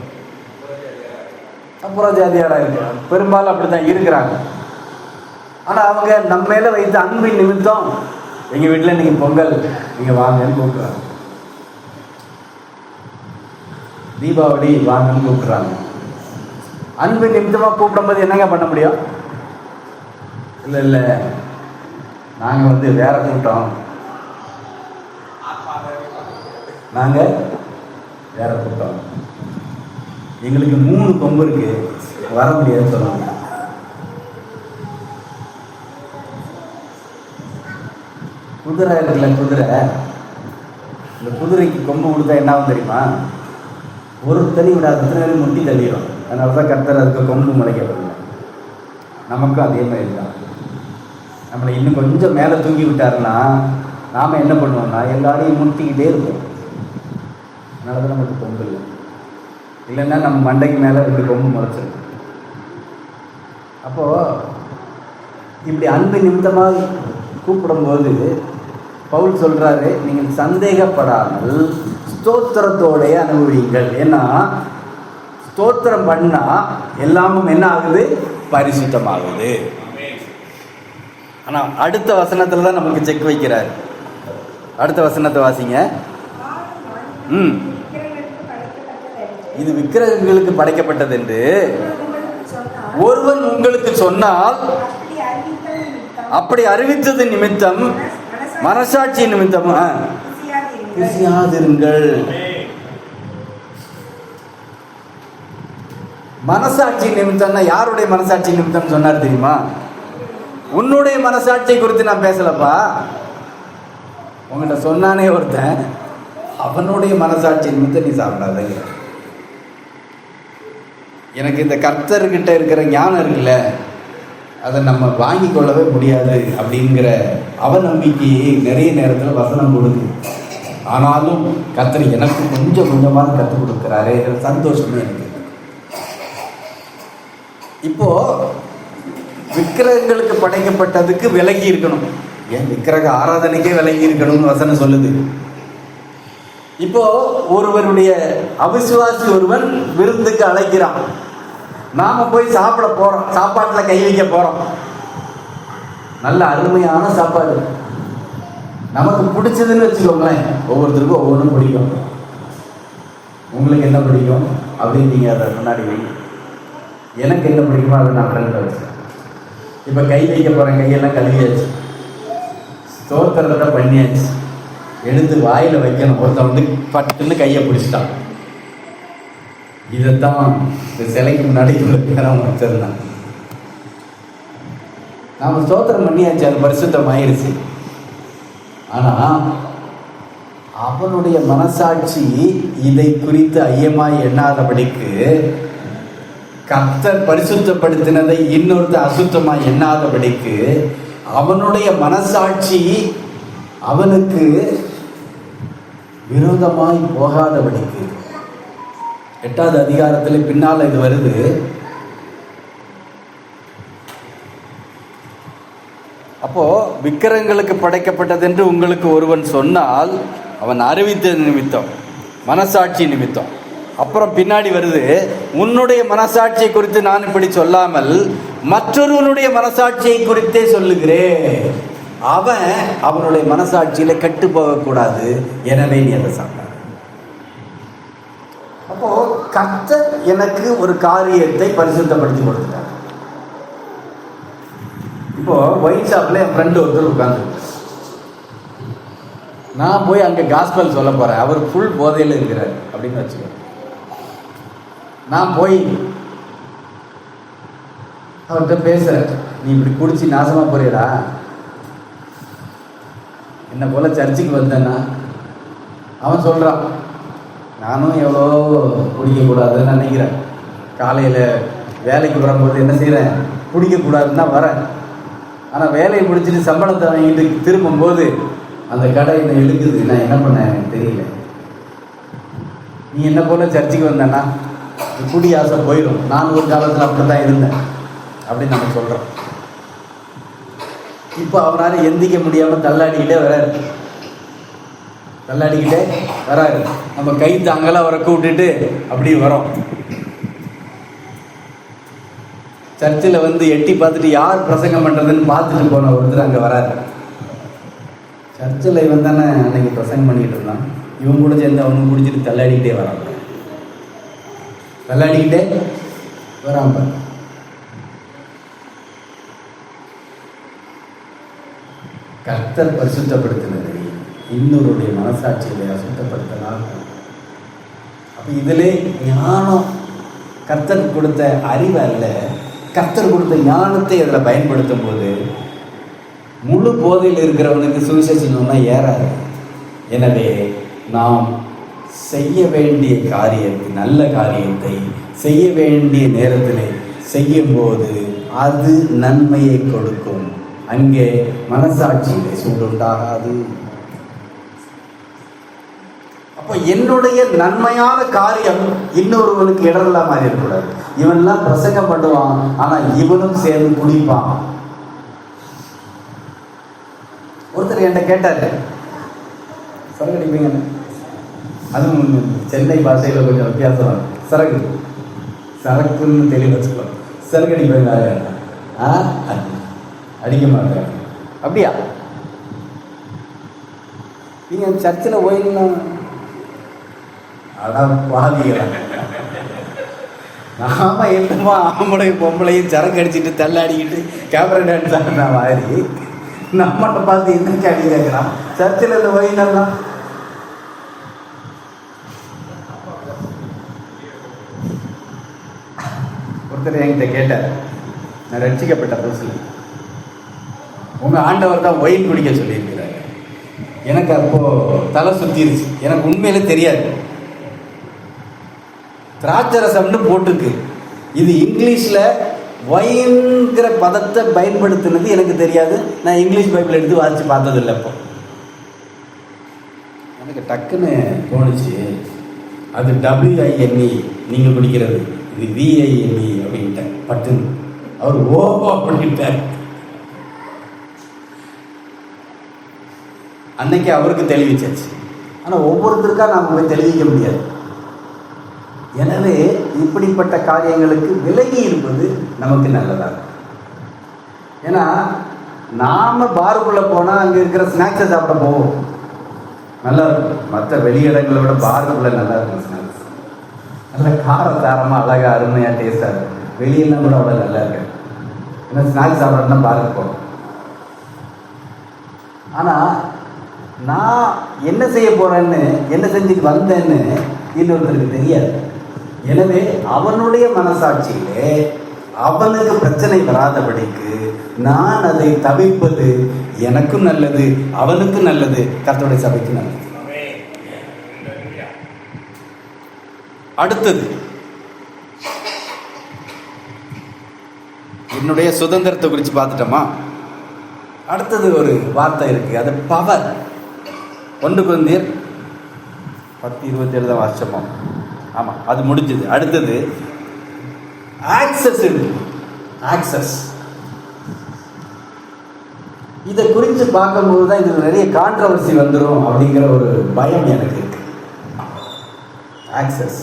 அப்புறம் ஜாதியாரா இருக்கிறாங்க, பெரும்பாலும் அப்படித்தான் இருக்கிறாங்க. ஆனா அவங்க நம்ம மேல வைத்த அன்பின் நிமித்தம் எங்க வீட்டுல நீங்க பொங்கல் நீங்க வாங்கன்னு கூப்பிடுறாங்க, தீபாவளி வாங்கன்னு கூப்பிடுறாங்க. அன்பின் நிமித்தமா கூப்பிடும்போது என்னங்க பண்ண முடியும்? இல்லை இல்லை, நாங்கள் வேற கூட்டம், நாங்கள் வேற கூட்டம், எங்களுக்கு 3 கொம்பு இருக்கு, வர முடியாதுன்னு சொல்லுவாங்க. குதிரை இருக்குல்ல, குதிரை, இந்த குதிரைக்கு கொம்பு கொடுத்தா என்ன ஆகும் தெரியுமா? ஒரு தண்ணி விடாது, அத்தனை முட்டி தள்ளிடும். அதனால தான் கர்த்தர் அதுக்கு கொம்பு முளைக்கப்படல. நமக்கும் அதே மாதிரி தான். நம்மளை இன்னும் கொஞ்சம் மேலே தூக்கி விட்டாருன்னா நாம் என்ன பண்ணுவோம்னா எல்லாரையும் முட்டிக்கிட்டே இருப்போம். அதனால தான் நமக்கு கொம்பு இல்லை. இல்லைன்னா நம்ம மண்டைக்கு மேலே 2 கொம்பு முளைச்சிருக்கும். அப்போது இப்படி அன்பு நிமித்தமாக கூப்பிடும்போது பவுல் சொல்கிறாரு, நீங்கள் சந்தேகப்படாமல் ஸ்தோத்திரத்தோடைய அனுபவிங்கள். ஏன்னா ஸ்தோத்திரம் பண்ணால் எல்லாமும் என்ன ஆகுது? பரிசுத்தமாகுது. ஆனால் அடுத்த வசனத்தில் தான் நமக்கு செக் வைக்கிறார். அடுத்த வசனத்தை வாசிங்க. இது விக்கிரகங்களுக்கு படைக்கப்பட்டது என்று ஒருவன் உங்களுக்கு சொன்னால், அப்படி அறிவித்தது நிமித்தம், மனசாட்சி நிமித்தம் பிசியாதிருங்கள். மனசாட்சி நிமித்தம்னா யாருடைய மனசாட்சி நிமித்தம் சொன்னார் தெரியுமா? உன்னுடைய மனசாட்சியை குறித்து நான் பேசலப்பா. உங்கள்கிட்ட சொன்னானே ஒருத்தன், அவனுடைய மனசாட்சி நிமித்தம் நீ சாப்பிடாதீங்க. எனக்கு இந்த கர்த்தர்கிட்ட இருக்கிற ஞானம் இருக்குல்ல, அதை நம்ம வாங்கி கொள்ளவே முடியாது அப்படிங்கிற அவநம்பிக்கையை நிறைய நேரத்தில் வசனம் கொடுக்குது. ஆனாலும் கர்த்தர் எனக்கு கொஞ்சம் கொஞ்சமாக கற்றுக் கொடுக்குறாரு, சந்தோஷமே எனக்கு. இப்போ விக்கிரகங்களுக்கு படைக்கப்பட்டதுக்கு விலகி இருக்கணும். ஏன் விக்கிரக ஆராதனைக்கே விலகி இருக்கணும்னு வசனம் சொல்லுது. இப்போ ஒருவருடைய அவிசுவாசி ஒருவன் விருந்துக்கு அழைக்கிறான். நாம போய் சாப்பிட போறோம், சாப்பாட்டுல கை வைக்க போறோம். நல்ல அருமையான சாப்பாடு நமக்கு பிடிச்சதுன்னு வச்சுக்கோங்களேன். ஒவ்வொருத்தருக்கும் ஒவ்வொன்றும் பிடிக்கும். உங்களுக்கு என்ன பிடிக்கும் அப்படின்னு நீங்க அதை முன்னாடி வைங்க. எனக்கு என்ன பிடிக்குமோ அதை நான் ஃப்ரெண்ட்ல வச்சேன். இப்ப கை வைக்க போறேன், கையெல்லாம் கழுவியாச்சு, ஸ்தோத்திரத்தை பண்ணியாச்சு, எடுத்து வாயில வைக்கணும். ஒருத்தன் வந்து பட்டுன்னு கையை பிடிச்சிட்டான். இதைத்தான் இந்த சிலைக்கு முன்னாடி வச்சிருந்தான். நாம ஸ்தோத்திரம் பண்ணியாச்சு, அது பரிசுத்தம் ஆயிருச்சு. ஆனா அவனுடைய மனசாட்சி இதை குறித்து ஐயமாய் எண்ணாதபடிக்கு, கர்த்தர் பரிசுத்தப்படுத்தினதை இன்னொருத்தர் அசுத்தமாய் எண்ணாதபடிக்கு, அவனுடைய மனசாட்சி அவனுக்கு விரோதமாய் போகாதபடிக்கு. 8வது அதிகாரத்தில் பின்னால் இது வருது. அப்போ விக்கிரகங்களுக்கு படைக்கப்பட்டது என்று உங்களுக்கு ஒருவன் சொன்னால் அவன் அறிவித்தது நிமித்தம், மனசாட்சி நிமித்தம். அப்புறம் பின்னாடி வருது, உன்னுடைய மனசாட்சியை குறித்து நான் இப்படி சொல்லாமல் மற்றொருவனுடைய மனசாட்சியை குறித்தே சொல்லுகிறேன். அவன் அவனுடைய மனசாட்சியில கெட்டு போகக்கூடாது, எனவே நீ அதை சாப்பிட. அப்போ கர்த்தர் எனக்கு ஒரு காரியத்தை பரிசுத்தப்படுத்தி கொடுத்துட்டார். இப்போ ஒயின் ஷாப்ல என் ஃப்ரெண்டு ஒருத்தர் உட்கார்ந்து, நான் போய் அங்க காஸ்பல் சொல்ல போறேன். அவர் ஃபுல் போதையில் இருக்கிறார் அப்படின்னு வச்சுக்கோ. நான் போய் அவர்கிட்ட பேசுறேன், நீ இப்படி குடிச்சு நாசமா போறியடா, என்ன போல சர்ச்சுக்கு வந்தேன்னா. அவன் சொல்றான், நானும் எவ்வளோ குடிக்கக்கூடாதுன்னு நினைக்கிறேன். காலையில் வேலைக்கு வரும்போது என்ன செய்கிறேன், குடிக்கக்கூடாதுன்னு தான் வரேன். ஆனால் வேலையை முடிச்சுட்டு சம்பளத்தை வாங்கிட்டு திரும்பும்போது அந்த கடை என்னை இழுக்குது. நான் என்ன பண்ணேன் எனக்கு தெரியல. நீ என்ன போல சர்ச்சுக்கு வந்தேன்னா குடி ஆசை போயிடும். நான் ஒரு காலத்தில் அப்படி தான் இருந்தேன் அப்படின்னு நம்ம சொல்கிறோம். இப்போ அவனால் எந்திக்க முடியாமல் தள்ளாடிக்கிட்டே வராரு. நம்ம கை தாங்கலாம் அவரை கூப்பிட்டுட்டு அப்படி வரோம். சர்ச்சில் வந்து எட்டி பார்த்துட்டு யார் பிரசங்கம் பண்ணுறதுன்னு பார்த்துட்டு போன ஒருத்தர் அங்கே வராரு. சர்ச்சில் இவன் தானே அன்னைக்கு பிரசங்கம் பண்ணிக்கிட்டு இருந்தான். இவன் கூட சேர்ந்து அவனும் குடிச்சிட்டு தள்ளாடிக்கிட்டே வரான். கர்த்தர் பரிசுத்தப்படுத்தினதை இன்னொருடைய மனசாட்சியை அசுத்தப்படுத்தலாம். அப்போ இதிலே ஞானம், கர்த்தர் கொடுத்த அறிவு அல்ல, கர்த்தர் கொடுத்த ஞானத்தை அதில் பயன்படுத்தும் போது முழு போதையில் இருக்கிறவனுக்கு சுவிசேஷம்னா ஏறாது. எனவே நாம் செய்ய வேண்டிய காரியத்தை, நல்ல காரியத்தை செய்ய வேண்டிய நேரத்தில் செய்யும் போது அது நன்மையை கொடுக்கும். அங்கே மனசாட்சியிலே சூடுண்டாகாது. அப்போ என்னுடைய நன்மையான காரியம் இன்னொருவனுக்கு இடரெல்லாம் மாறி இருக்கக்கூடாது. இவன்லாம் பிரசங்கம் பண்ணுவான், ஆனா இவனும் சேர்ந்து குடிப்பான். ஒருத்தர் என்கிட்ட கேட்டாரு, சரக்கு அடிப்பீங்க, அதுவும் சென்னை பாஷையில் கொஞ்சம் வித்தியாசம். சரக்குன்னு தெளிவாக வச்சுக்கலாம். சரக்கு அடிப்பீங்க, அடிக்க மாட்டாங்க. அப்படியா? நீங்க சர்ச்சில் போயிருந்தோம் பாதிக்கலாம். நாம என்னமோ ஆம்பளையும் பொம்பளையும் சரக்கு அடிச்சுட்டு தள்ளாடிக்கிட்டு கேமரா டான்ஸ் ஆடுற மாதிரி நம்மகிட்ட பார்த்து என்ன கேள்வி கேட்கலாம். சர்ச்சில் இந்த வயலாம் ஒருத்தர் என்கிட்ட கேட்டார், நான் ரட்சிக்கப்பட்ட புதுசில் உங்க ஆண்டவர் தான் ஒயின் குடிக்க சொல்லியிருக்கிறாரு. எனக்கு அப்போ தலை சுத்திருச்சு. எனக்கு உண்மையில தெரியாது. திராட்சரசம்னு போட்டிருக்கு. இது இங்கிலீஷ்ல ஒயின்கிற பதத்தை பயன்படுத்தினது எனக்கு தெரியாது. நான் இங்கிலீஷ் பைபிள் எடுத்து வாசிச்சு பார்த்தது இல்லை. இப்போ எனக்கு டக்குன்னு தோணுச்சு, அது WINE நீங்க குடிக்கிறது, இது VINE அப்படின்ட்டேன். பட்டுன்னு அவர் ஓ அப்படின்ட்டார். அன்னைக்கு அவருக்கு தெளிவிச்சாச்சு. ஆனால் ஒவ்வொருத்தருக்கா நாம் போய் தெளிவிக்க முடியாது. எனவே இப்படிப்பட்ட காரியங்களுக்கு விலகி இருப்பது நமக்கு நல்லதா இருக்கும். ஏன்னா நாம பாருக்குள்ள போனா அங்க இருக்கிற ஸ்நாக்ஸை சாப்பிட போவோம், நல்லா இருக்கும். மற்ற வெளியிடங்களை விட பாருக்குள்ள நல்லா இருக்கும். ஸ்நாக்ஸ் நல்ல காரசாரமா அழகா அருமையா டேஸ்டா இருக்கும். வெளியெல்லாம் கூட அவ்வளோ நல்லா இருக்கு. ஏன்னா ஸ்நாக்ஸ் சாப்பிட்றதுனா பார்க்க போகிறோம். ஆனால் நான் என்ன செய்ய போகிறேன்னு, என்ன செஞ்சுட்டு வந்தேன்னு இன்னொருத்தருக்கு தெரியாது. எனவே அவனுடைய மனசாட்சியிலே அவனுக்கு பிரச்சனை வராதபடிக்கு நான் அதை தவிர்ப்பது எனக்கும் நல்லது, அவனுக்கும் நல்லது, கர்த்தருடைய சபைக்கும் நல்லது. அடுத்தது என்னுடைய சுதந்திரத்தை குறித்து பார்த்துட்டோமா? அடுத்தது ஒரு வார்த்தை இருக்கு, அது பவர். 1 கொரிந்தியர் 10:27 தான் வாசிச்சோமா? ஆமாம், அது முடிஞ்சது. அடுத்தது ஆக்சஸ் இருக்கு. ஆக்சஸ் இதை குறித்து பார்க்கும்போது தான் இதில் நிறைய கான்ட்ரவர்சி வந்துடும் அப்படிங்கிற ஒரு பயம் எனக்கு இருக்கு. ஆக்சஸ்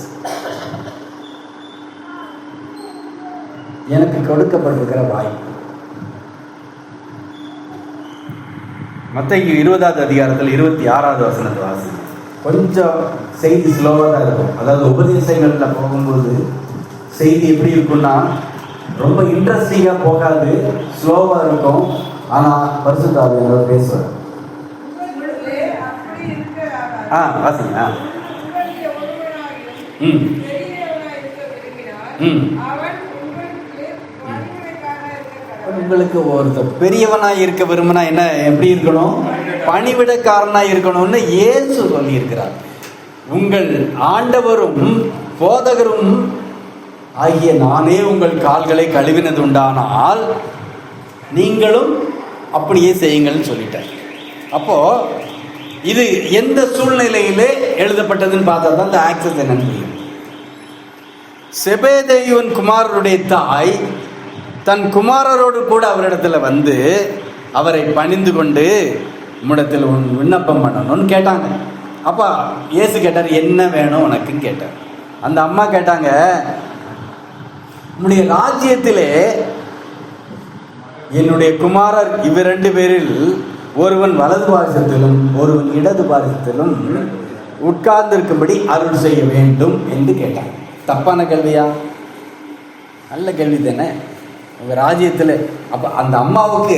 எனக்கு கொடுக்கப்பட்டிருக்கிற வாய்ப்பு. மத்தேயு 20வது அதிகாரத்தில் 26வது வசனத்தை வாசி. கொஞ்சம் செய்தி ஸ்லோவாக தான் இருக்கும். அதாவது உபதேசங்களில் போகும்போது செய்தி எப்படி இருக்குன்னா ரொம்ப இன்ட்ரெஸ்டிங்காக போகாது, ஸ்லோவாக இருக்கும். ஆனால் பரிசுத்த ஆவியானவர் பேசுவார். வாசிங்க. உங்களுக்கு ஒருத்தர் பெரியவனாய் இருக்க விரும்பினா என்ன, எப்படி இருக்கணும்? பணிவிடக்காரனாய் இருக்கணும்னு இயேசு சொல்லி இருக்கிறார். உங்கள் ஆண்டவரும் போதகரும் ஆகிய நானே உங்கள் கால்களை கழுவினது உண்டானால் நீங்களும் அப்படியே செய்யுங்கள்னு சொல்லிட்டார். அப்போ இது எந்த சூழ்நிலையிலே எழுதப்பட்டதுன்னு பார்த்தா தான் இந்த ஆக்சஸ் என்னன்னு புரியும். செபேதேயுவின் குமாரருடைய தாய் தன் குமாரரோடு கூட அவரிடத்துல வந்து அவரை பணிந்து கொண்டு உம்மிடத்தில் விண்ணப்பம் பண்ணணும்னு கேட்டாங்க. அப்பா இயேசு கேட்டார், என்ன வேணும் உனக்குன்னு கேட்டார். அந்த அம்மா கேட்டாங்க, உம்முடைய ராஜ்யத்திலே என்னுடைய குமாரர் இவர் 2 பேரில் ஒருவன் வலது பாரிசத்திலும் ஒருவன் இடது பாரிசத்திலும் உட்கார்ந்திருக்கும்படி அருள் செய்ய வேண்டும் என்று கேட்டாங்க. தப்பான கேள்வியா? நல்ல கேள்வி தானே. உங்க ராஜ்யத்தில் அப்ப அந்த அம்மாவுக்கு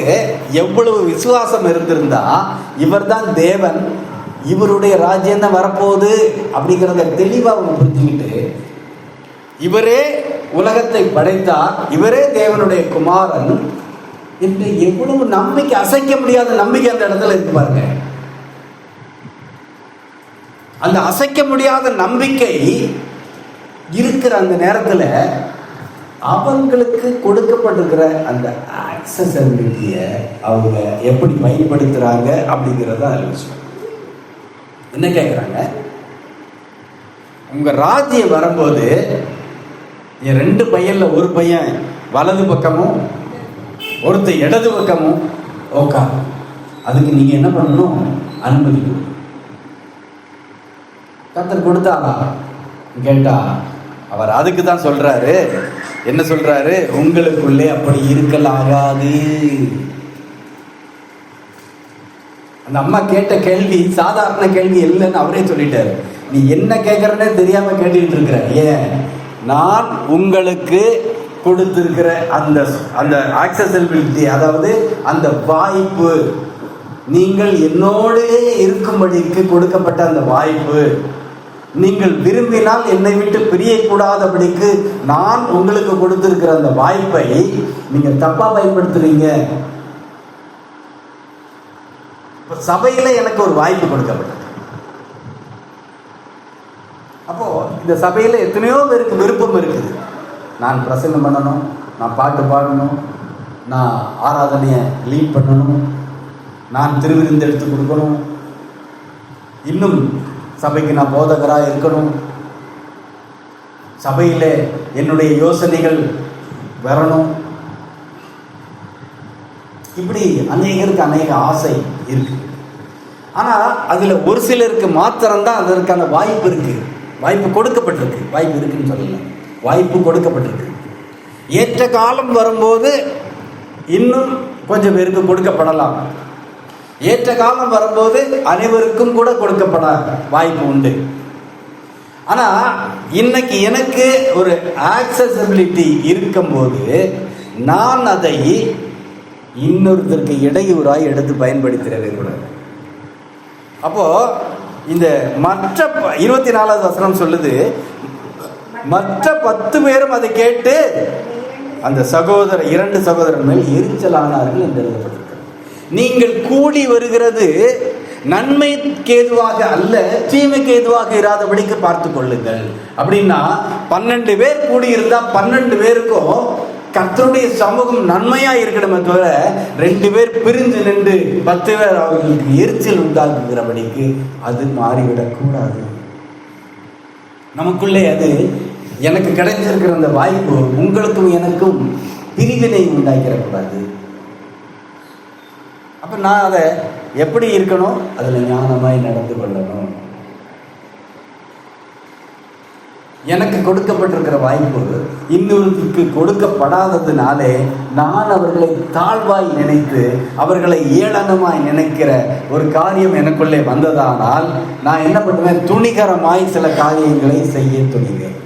எவ்வளவு விசுவாசம் இருந்திருந்தா, இவர் தான் தேவன், இவருடைய ராஜ்யம் தான் வரப்போகுது அப்படிங்கிறத தெளிவா அவங்க புரிஞ்சுக்கிட்டு, இவரே உலகத்தை படைத்தார், இவரே தேவனுடைய குமாரன் என்று எவ்வளவு நம்பிக்கை, அசைக்க முடியாத நம்பிக்கை அந்த இடத்துல இருக்கு பாருங்க. அந்த அசைக்க முடியாத நம்பிக்கை இருக்கிற அந்த நேரத்தில் அவங்களுக்கு கொடுக்கப்பட்டிருக்கிற அந்த ஆக்சசபிலிட்டியை அவங்க எப்படி பயன்படுத்துறாங்க அப்படிங்கிறத விஷயம். என்ன கேட்குறாங்க, உங்க ராஜ்யம் வரும்போது என் 2 பையன்ல ஒரு பையன் வலது பக்கமும் ஒருத்தர் இடது பக்கமும் உட்காரு, அதுக்கு நீங்க என்ன பண்ணணும்? அனுமதி. கர்த்தர் கொடுத்தாரா கேட்டா அவர் அதுக்கு தான் சொல்றாரு. என்ன சொல்றாரு? உங்களுக்குள்ளே அப்படி இருக்கலாகாது. அந்த அம்மா கேட்ட கேள்வி சாதாரண கேள்வி இல்லைன்னு அவரே சொல்லிட்டாரு. நீ என்ன கேட்கறனே தெரியாம கேட்டுக்கிட்டு இருக்கிற. ஏன்? நான் உங்களுக்கு கொடுத்திருக்கிற அந்த அந்த ஆக்சசபிலிட்டி, அதாவது அந்த வாய்ப்பு, நீங்கள் என்னோடு இருக்கும்படிக்கு கொடுக்கப்பட்ட அந்த வாய்ப்பு, நீங்கள் விரும்பினால் என்னை விட்டு பிரியக்கூடாதபடிக்கு நான் உங்களுக்கு கொடுத்திருக்கிற அந்த வாய்ப்பை நீங்க தப்பா பயன்படுத்துறீங்க. இப்ப சபையில எனக்கு ஒரு வாய்ப்பு கொடுக்கப்பட்டது. அப்போ இந்த சபையில எத்தனையோ பேருக்கு விருப்பம் இருக்குது. நான் பிரசங்கம் பண்ணணும், நான் பாட்டு பாடணும், நான் ஆராதனையை லீட் பண்ணணும், நான் திருவிருந்து எடுத்து கொடுக்கணும், இன்னும் சபைக்கு நான் போதகராக இருக்கணும், சபையில் என்னுடைய யோசனைகள் வரணும். இப்படி அநேகருக்கு அநேக ஆசை இருக்கு. ஆனால் அதில் ஒரு சிலருக்கு மாத்திரம்தான் அதற்கான வாய்ப்பு இருக்கு. வாய்ப்பு கொடுக்கப்பட்டிருக்கு, வாய்ப்பு இருக்குன்னு சொல்லல, வாய்ப்பு கொடுக்கப்பட்டிருக்கு. ஏற்ற காலம் வரும்போது இன்னும் கொஞ்சம் பேருக்கு கொடுக்கப்படலாம். ஏற்ற காலம் வரும்போது அனைவருக்கும் கூட கொடுக்கப்பட வாய்ப்பு உண்டு. ஆனா இன்னைக்கு எனக்கு ஒரு ஆக்சசிபிலிட்டி இருக்கும்போது நான் அதை இன்னொருத்தருக்கு இடையூறாய் எடுத்து பயன்படுத்திடவே கூடாது. அப்போ இந்த மற்ற 24வது வசனம் சொல்லுது, மற்ற 10 பேரும் அதை கேட்டு அந்த இரண்டு சகோதரர் மேல் எரிச்சலானார்கள் என்று எழுதப்பட்டிருக்கிறது. நீங்கள் கூடி வருகிறது நன்மைக்கு ஏதுவாக அல்ல, தீமைக்கு ஏதுவாக இராதபடிக்கு பார்த்து கொள்ளுங்கள். அப்படின்னா 12 பேர் கூடியிருந்தா 12 பேருக்கும் கர்த்தருடைய சமூகம் நன்மையா இருக்கணுமே தவிர 2 பேர் பிரிஞ்சு நின்று 10 பேர் அவர்களுக்கு எரிச்சல் உண்டாக்குகிறபடிக்கு அது மாறிவிடக் கூடாது. நமக்குள்ளே அது எனக்கு கிடைச்சிருக்கிற அந்த வாய்ப்பு உங்களுக்கும் எனக்கும் பிரிவினை உண்டாக்கிடக்கூடாது. அப்ப நான் அதை எப்படி இருக்கணும்? அதுல ஞானமாய் நடந்து கொள்ளணும். எனக்கு கொடுக்கப்பட்டிருக்கிற வாய்ப்பு இன்னொருக்கு கொடுக்கப்படாததுனாலே நான் அவர்களை தாழ்வாய் நினைத்து அவர்களை ஏளனமாய் நினைக்கிற ஒரு காரியம் எனக்குள்ளே வந்ததானால் நான் என்ன பண்ணுவேன்? துணிகரமாய் சில காரியங்களை செய்ய துணிவேன்.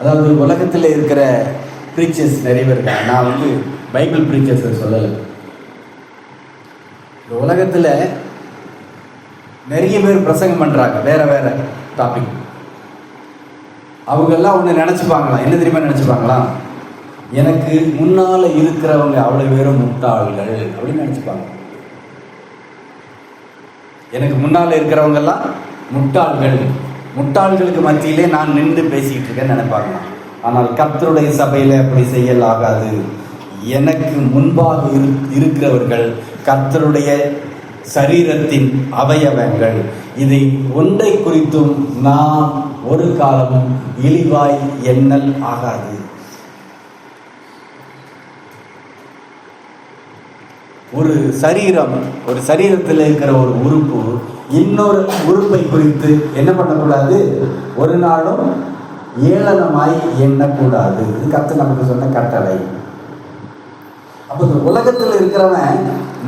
அதாவது உலகத்தில் இருக்கிற ப்ரீச்சர்ஸ் நிறைய பேர் இருக்காங்க. நான் பைபிள் ப்ரீச்சர்ஸ் சொல்லலை. இந்த உலகத்தில் நிறைய பேர் பிரசங்கம் பண்றாங்க, வேற வேற டாபிக். அவங்கெல்லாம் ஒன்று நினைச்சுப்பாங்களா? என்ன தெரியுமா நினைச்சுப்பாங்களா? எனக்கு முன்னால இருக்கிறவங்க அவ்வளவு பேரும் முட்டாள்கள் அப்படின்னு நினைச்சுப்பாங்க. எனக்கு முன்னால இருக்கிறவங்க எல்லாம் முட்டாள்கள், முட்டாள்களுக்கு மத்தியிலே நான் நின்று பேசிட்டு இருக்கேன்னு நினைப்பாங்க. ஆனால் கர்த்தருடைய சபையில அப்படி செய்யலாகாது. எனக்கு முன்பாக இருக்கிறவர்கள் கர்த்தருடைய சரீரத்தின் அவயவங்கள். இதை ஒன்றை குறித்தும் நாம் ஒரு காலமும் இழிவாய் எண்ணல் ஆகாது. ஒரு சரீரத்தில் இருக்கிற ஒரு உறுப்பு இன்னொரு உறுப்பை குறித்து என்ன பண்ணக்கூடாது? ஒரு நாளும் ஏளனமாய் எண்ணக்கூடாது. இது கர்த்தர் நமக்கு சொன்ன கட்டளை. அப்போ இந்த உலகத்தில் இருக்கிறவன்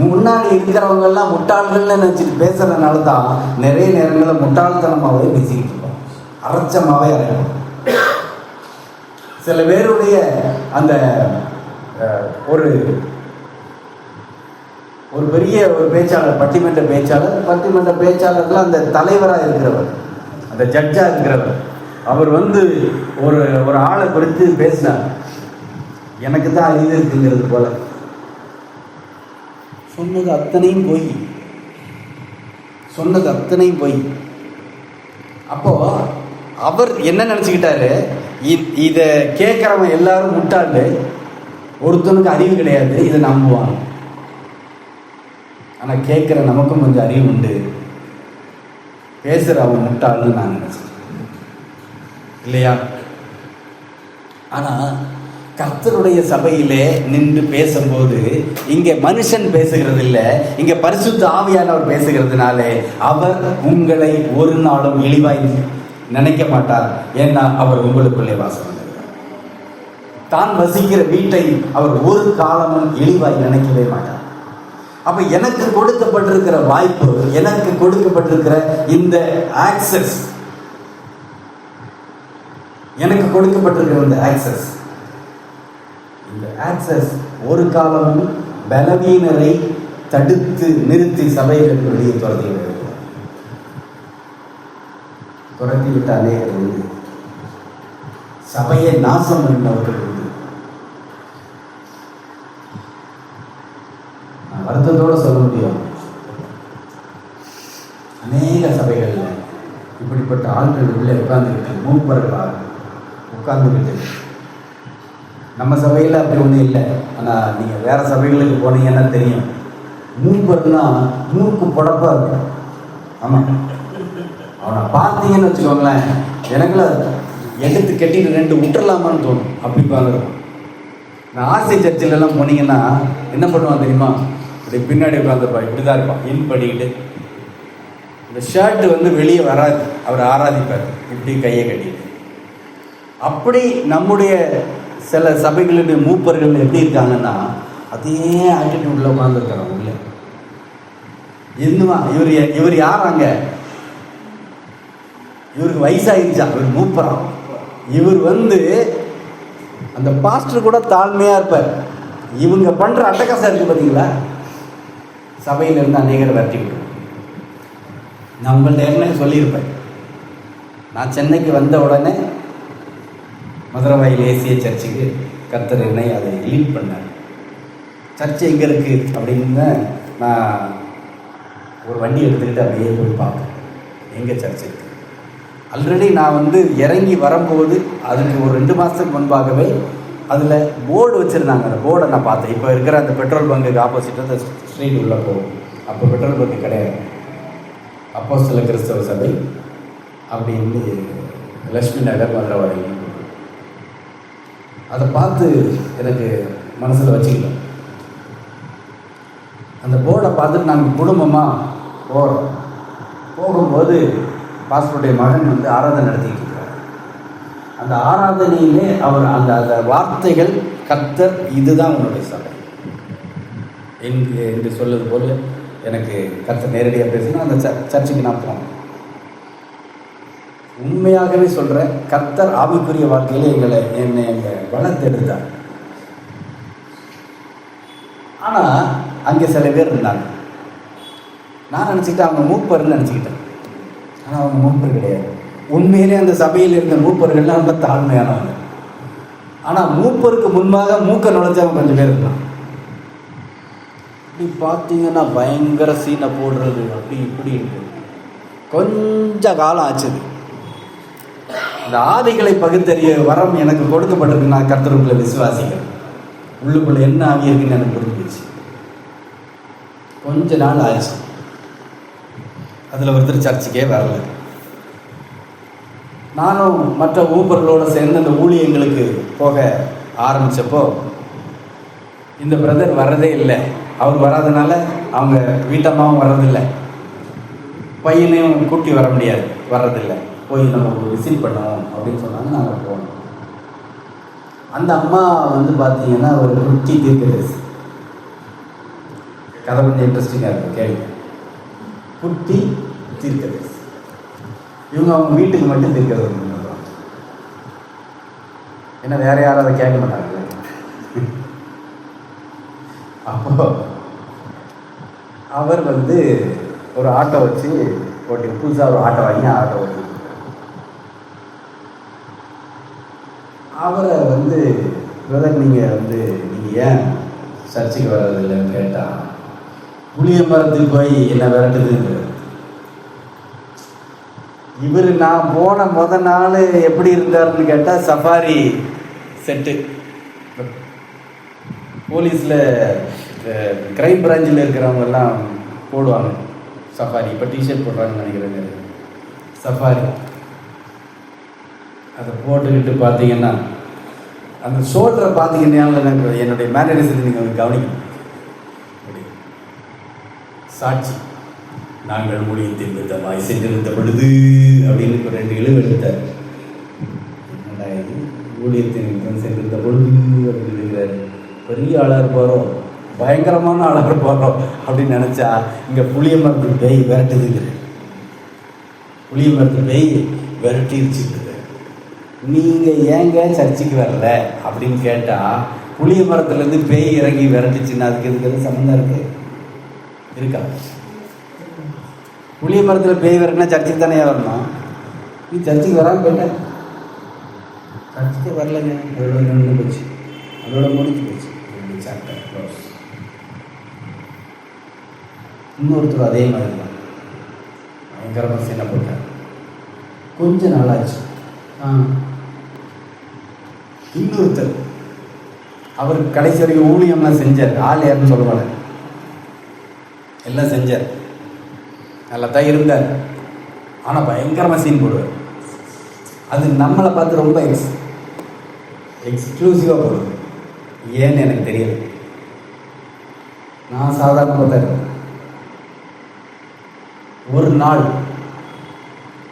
முன்னாடி இருக்கிறவங்க எல்லாம் முட்டாள்கள்னு நினைச்சிட்டு பேசுறதுனால தான் நிறைய நேரங்களில் முட்டாள்தனமாகவே பேசிக்கிட்டு இருக்கோம், அரைச்சமாகவே அரைக்கணும். சில பேருடைய அந்த ஒரு பெரிய ஒரு பேச்சாளர், பட்டிமன்ற பேச்சாளர்கள் அந்த தலைவராக இருக்கிறவர், அந்த ஜட்ஜா இருக்கிறவர், அவர் ஒரு ஆளை குறித்து பேசினார். எனக்கு தான் அறிவு இருக்குங்கிறது போல சொன்னது அத்தனையும் போய். அப்போ அவர் என்ன நினைச்சுக்கிட்டாரு? இத கேட்கிறவன் எல்லாரும் முட்டாளு, ஒருத்தனுக்கு அறிவு கிடையாது, இதை நம்புவான். ஆனா கேட்கிற நமக்கும் கொஞ்சம் அறிவு உண்டு, பேசுற அவன் முட்டாள்னு நான் நினைச்சேன் இல்லையா? ஆனா கர்த்தருடைய சபையிலே நின்று பேசும்போது இங்க மனுஷன் பேசுகிறது இல்லை, இங்க பரிசுத்த ஆவியானவர் பேசுகிறதுனாலே அவர் உங்களை ஒரு நாளும் இழிவாய் நினைக்க மாட்டார். ஏன்னா அவர் உங்களுக்குள்ளே வாசம் பண்ணுகிறார். தான் வசிக்கிற வீட்டை அவர் ஒரு காலமும் இழிவாய் நினைக்கவே மாட்டார். அப்ப எனக்கு கொடுக்கப்பட்டிருக்கிற வாய்ப்பு, எனக்கு கொடுக்கப்பட்டிருக்கிற இந்த ஆக்சஸ், எனக்கு கொடுக்கப்பட்டிருக்கிற இந்த ஆக்சஸ் ஒரு காலமும் பலவீனரை தடுத்து நிறுத்தி சபையில் வெளியே துரத்தி விட்டாலே உண்டு. சபையை நாசம் பண்ணவர்கள் உண்டு. நான் வருத்தத்தோட சொல்ல முடியும், அநேக சபைகள்ல இப்படிப்பட்ட ஆண்கள் உள்ளே உட்கார்ந்துக்கிட்டு, மூப்பர்களாக உட்கார்ந்துக்கிட்டு. நம்ம சபையில் அப்படி ஒன்றும் இல்லை. ஆனால் நீங்கள் வேற சபைகளுக்கு போனீங்கன்னா தெரியும், மூப்பர்னா மூக்கு புடப்பா இருக்கும். ஆமாம், அவனை பார்த்தீங்கன்னு வச்சுக்கோங்களேன், எனக்குலாம் எடுத்து கட்டிட்டு 2 விட்டுறலாமான்னு தோணும். அப்படி பார்க்குறோம். நான் ஆர்சி சர்ச்சிலெல்லாம் போனீங்கன்னா என்ன பண்ணுவான் தெரியுமா? இப்படி பின்னாடி உட்காந்துருப்பான், இப்படி தான் இருப்பான், இன் பண்ணிக்கிட்டு இந்த ஷர்ட் வந்து வெளியே வராது, அவர் ஆராதிப்பார் இப்படி கையை கட்டி. அப்படி நம்முடைய சில சபைகளுடைய மூப்பர்கள் எப்படி இருக்காங்கன்னா, அதே ஆட்டிடியூட்ல உட்கார்ந்துருக்கிறாங்க உள்ள. இன்னுமா இவர் யாராங்க? இவருக்கு வயசாயிருச்சா? இவர் மூப்பரான். இவர் வந்து அந்த பாஸ்டர் கூட தாழ்மையா இருப்பார். இவங்க பண்ற அட்டகாசம் இருக்கு பார்த்தீங்களா, சபையில இருந்து அநேகர் விரட்டி விட்டு. நான் உங்கள்ட்ட ஏற்கனவே சொல்லியிருப்பேன், நான் சென்னைக்கு வந்த உடனே மதுரவாயில் ஏசிய சர்ச்சுக்கு கர்த்தர் என்னை அதை லீட் பண்ணார். சர்ச்சு எங்கே இருக்குது அப்படின்னு நான் ஒரு வண்டி எடுத்துக்கிட்டு அப்படியே போய் பார்ப்பேன், எங்கே சர்ச் இருக்குது. ஆல்ரெடி நான் வந்து இறங்கி வரும்போது அதுக்கு ஒரு 2 மாதத்துக்கு முன்பாகவே அதில் போர்டு வச்சுருந்தாங்க. அந்த போர்டை நான் பார்த்தேன். இப்போ இருக்கிற அந்த பெட்ரோல் பங்குக்கு ஆப்போசிட் அந்த ஸ்ட்ரீட் உள்ளே போகும். அப்போ பெட்ரோல் பங்கு கிடையாது. அப்போஸ்தல கிறிஸ்தவ சபை அப்படின்னு லட்சுமி நகர் மதுரவாடி. அதை பார்த்து எனக்கு மனசில் வச்சுக்கிட்டேன். அந்த போர்டை பார்த்துட்டு நாங்கள் குடும்பமாக போகிறோம். போகும்போது பாஸ்டருடைய மகன் வந்து ஆராதனை நடத்திட்டு இருக்கிறார். அந்த ஆராதனையிலே அவர் அந்த அந்த வார்த்தைகள், கர்த்தர் இதுதான் உன்னுடைய சபை என்று சொல்லுது போல் எனக்கு கர்த்தர் நேரடியாக பேசினா அந்த சர்ச்சுக்கு நான் போனேன். உண்மையாகவே சொல்கிறேன், கர்த்தர் ஆவிக்குரிய வாழ்க்கையிலே என்னை வளர்த்தெடுத்தார். ஆனால் அங்கே சில பேர் இருந்தாங்க. நான் நினச்சிக்கிட்டேன் அவங்க மூப்பர்னு நினச்சிக்கிட்டேன். ஆனால் அவங்க மூப்பர் கிடையாது. உண்மையிலே அந்த சபையில் இருந்த மூப்பர்கள்லாம் ரொம்ப தாழ்மையானவங்க. ஆனால் மூப்பருக்கு முன்பாக மூக்க நுழைஞ்சவங்க கொஞ்சம் பேர் இருந்தாங்க. இப்படி பார்த்தீங்கன்னா பயங்கர சீனை போடுறது அப்படி இப்படி இருக்கு. கொஞ்ச காலம் ஆச்சுது. இந்த ஆவிகளை பகுத்தறிய வரம் எனக்கு கொடுக்கப்பட்டிருக்கு. நான் கர்த்தருக்குள்ள விசுவாசிக்கிறேன். உள்ளுக்குள்ள என்ன ஆவி இருக்குன்னு எனக்கு புரிஞ்சிச்சு. கொஞ்ச நாள் ஆச்சு. அதில் ஒருத்தர் சர்ச்சுக்கே வரல. நானும் மற்ற ஊப்பர்களோடு சேர்ந்து அந்த ஊழியங்களுக்கு போக ஆரம்பித்தப்போ இந்த பிரதர் வர்றதே இல்லை. அவர் வராதனால அவங்க வீட்டம்மாவும் வர்றதில்லை, பையனையும் கூட்டி வர முடியாது, வர்றதில்லை. போய் நம்ம விசிட் பண்ணுவோம் அப்படின்னு சொன்னாங்க. நாங்கள் போனோம். அந்த அம்மா வந்து பார்த்தீங்கன்னா ஒரு குட்டி தீர்க்கதரிசி. கதை கொஞ்சம் இன்ட்ரெஸ்டிங்காக இருக்கும், கேள்வி. குட்டி தீர்க்கதரிசி. இவங்க அவங்க வீட்டுக்கு மட்டும் தீர்க்கதரிசி பண்ணுறாங்க. ஏன்னா வேற யாரும் அதை கேட்க மாட்டாங்க. அப்போ அவர் வந்து ஒரு ஆட்டோ வச்சு ஓட்டி, புதுசாக ஒரு ஆட்டோ வாங்கி ஆட்டோ ஓட்டி, அவரை வந்து பிரதர் நீங்கள் ஏன் சர்ச்சுக்கு வர்றதில்லைன்னு கேட்டால், புளிய மரத்துக்கு போய் என்ன விரட்டுதுங்கிறது. இவர் நான் போன நாள் எப்படி இருந்தாருன்னு கேட்டால் சஃபாரி செட்டு. போலீஸில் கிரைம் பிரான்ச்சில் இருக்கிறவங்க எல்லாம் போடுவாங்க சஃபாரி. இப்போ டிஷர்ட் போடுறாங்கன்னு நினைக்கிறேங்க, சஃபாரி. அதை போட்டுக்கிட்டு பார்த்தீங்கன்னா அந்த ஷோல்டரை பார்த்தீங்கன்னா என்னுடைய மேனரிசத்தை நீங்கள் கவனிக்கணும். சாட்சி, நாங்கள் ஊழியத்தின் விதமாய் சென்றிருந்த பொழுது அப்படின்னு 2 இழுவு எடுத்தார். என்னடா இது, ஊழியத்தின் விதம் சென்றிருந்த பொழுது அப்படின்னு இருக்கிறார். பெரிய ஆளாக இருப்பாரோ, பயங்கரமான ஆளாக இருப்பாரோ அப்படின்னு நினச்சா இங்கே புளிய மரத்து பேய் விரட்டுதுங்கிற. புளிய மரத்து பேய் விரட்டிருச்சுக்குது. நீங்கள் ஏங்க சர்ச்சுக்கு வரல அப்படின்னு கேட்டால், புளிய மரத்துலேருந்து பேய் இறங்கி விரட்டுச்சுன்னா அதுக்கு எதுக்கு சம்மந்தம் இருக்கு இருக்கா? புளிய மரத்தில் பேய் விரட்டினா சர்ச்சுக்கு தானே வரணும். நீ சர்ச்சுக்கு வராமல் போயிட்ட, சர்ச்சுக்கே வரலங்க, அதோட நின்று போச்சு, அதோட முடிஞ்சு போச்சு. Chapter close. இன்னொருத்தர் அதே மாதிரி தான் பயங்கரமாக சீனை போட்டார். கொஞ்ச நாளாச்சு. இன்னொருத்தர் அவர் கடைசி வரைக்கும் ஊழியம்லாம் செஞ்சார். ஆள் யாருன்னு சொல்லுவாங்க, எல்லாம் செஞ்சார், நல்லா தான் இருந்தார். ஆனால் பயங்கரமாக சீன் போடுவார். அது நம்மளை பார்த்து ரொம்ப எக்ஸ்க்ளூசிவாக போடுது. ஏன்னு எனக்கு தெரியல. நான் சாதாரணமாக தான் இருக்கேன். ஒரு நாள்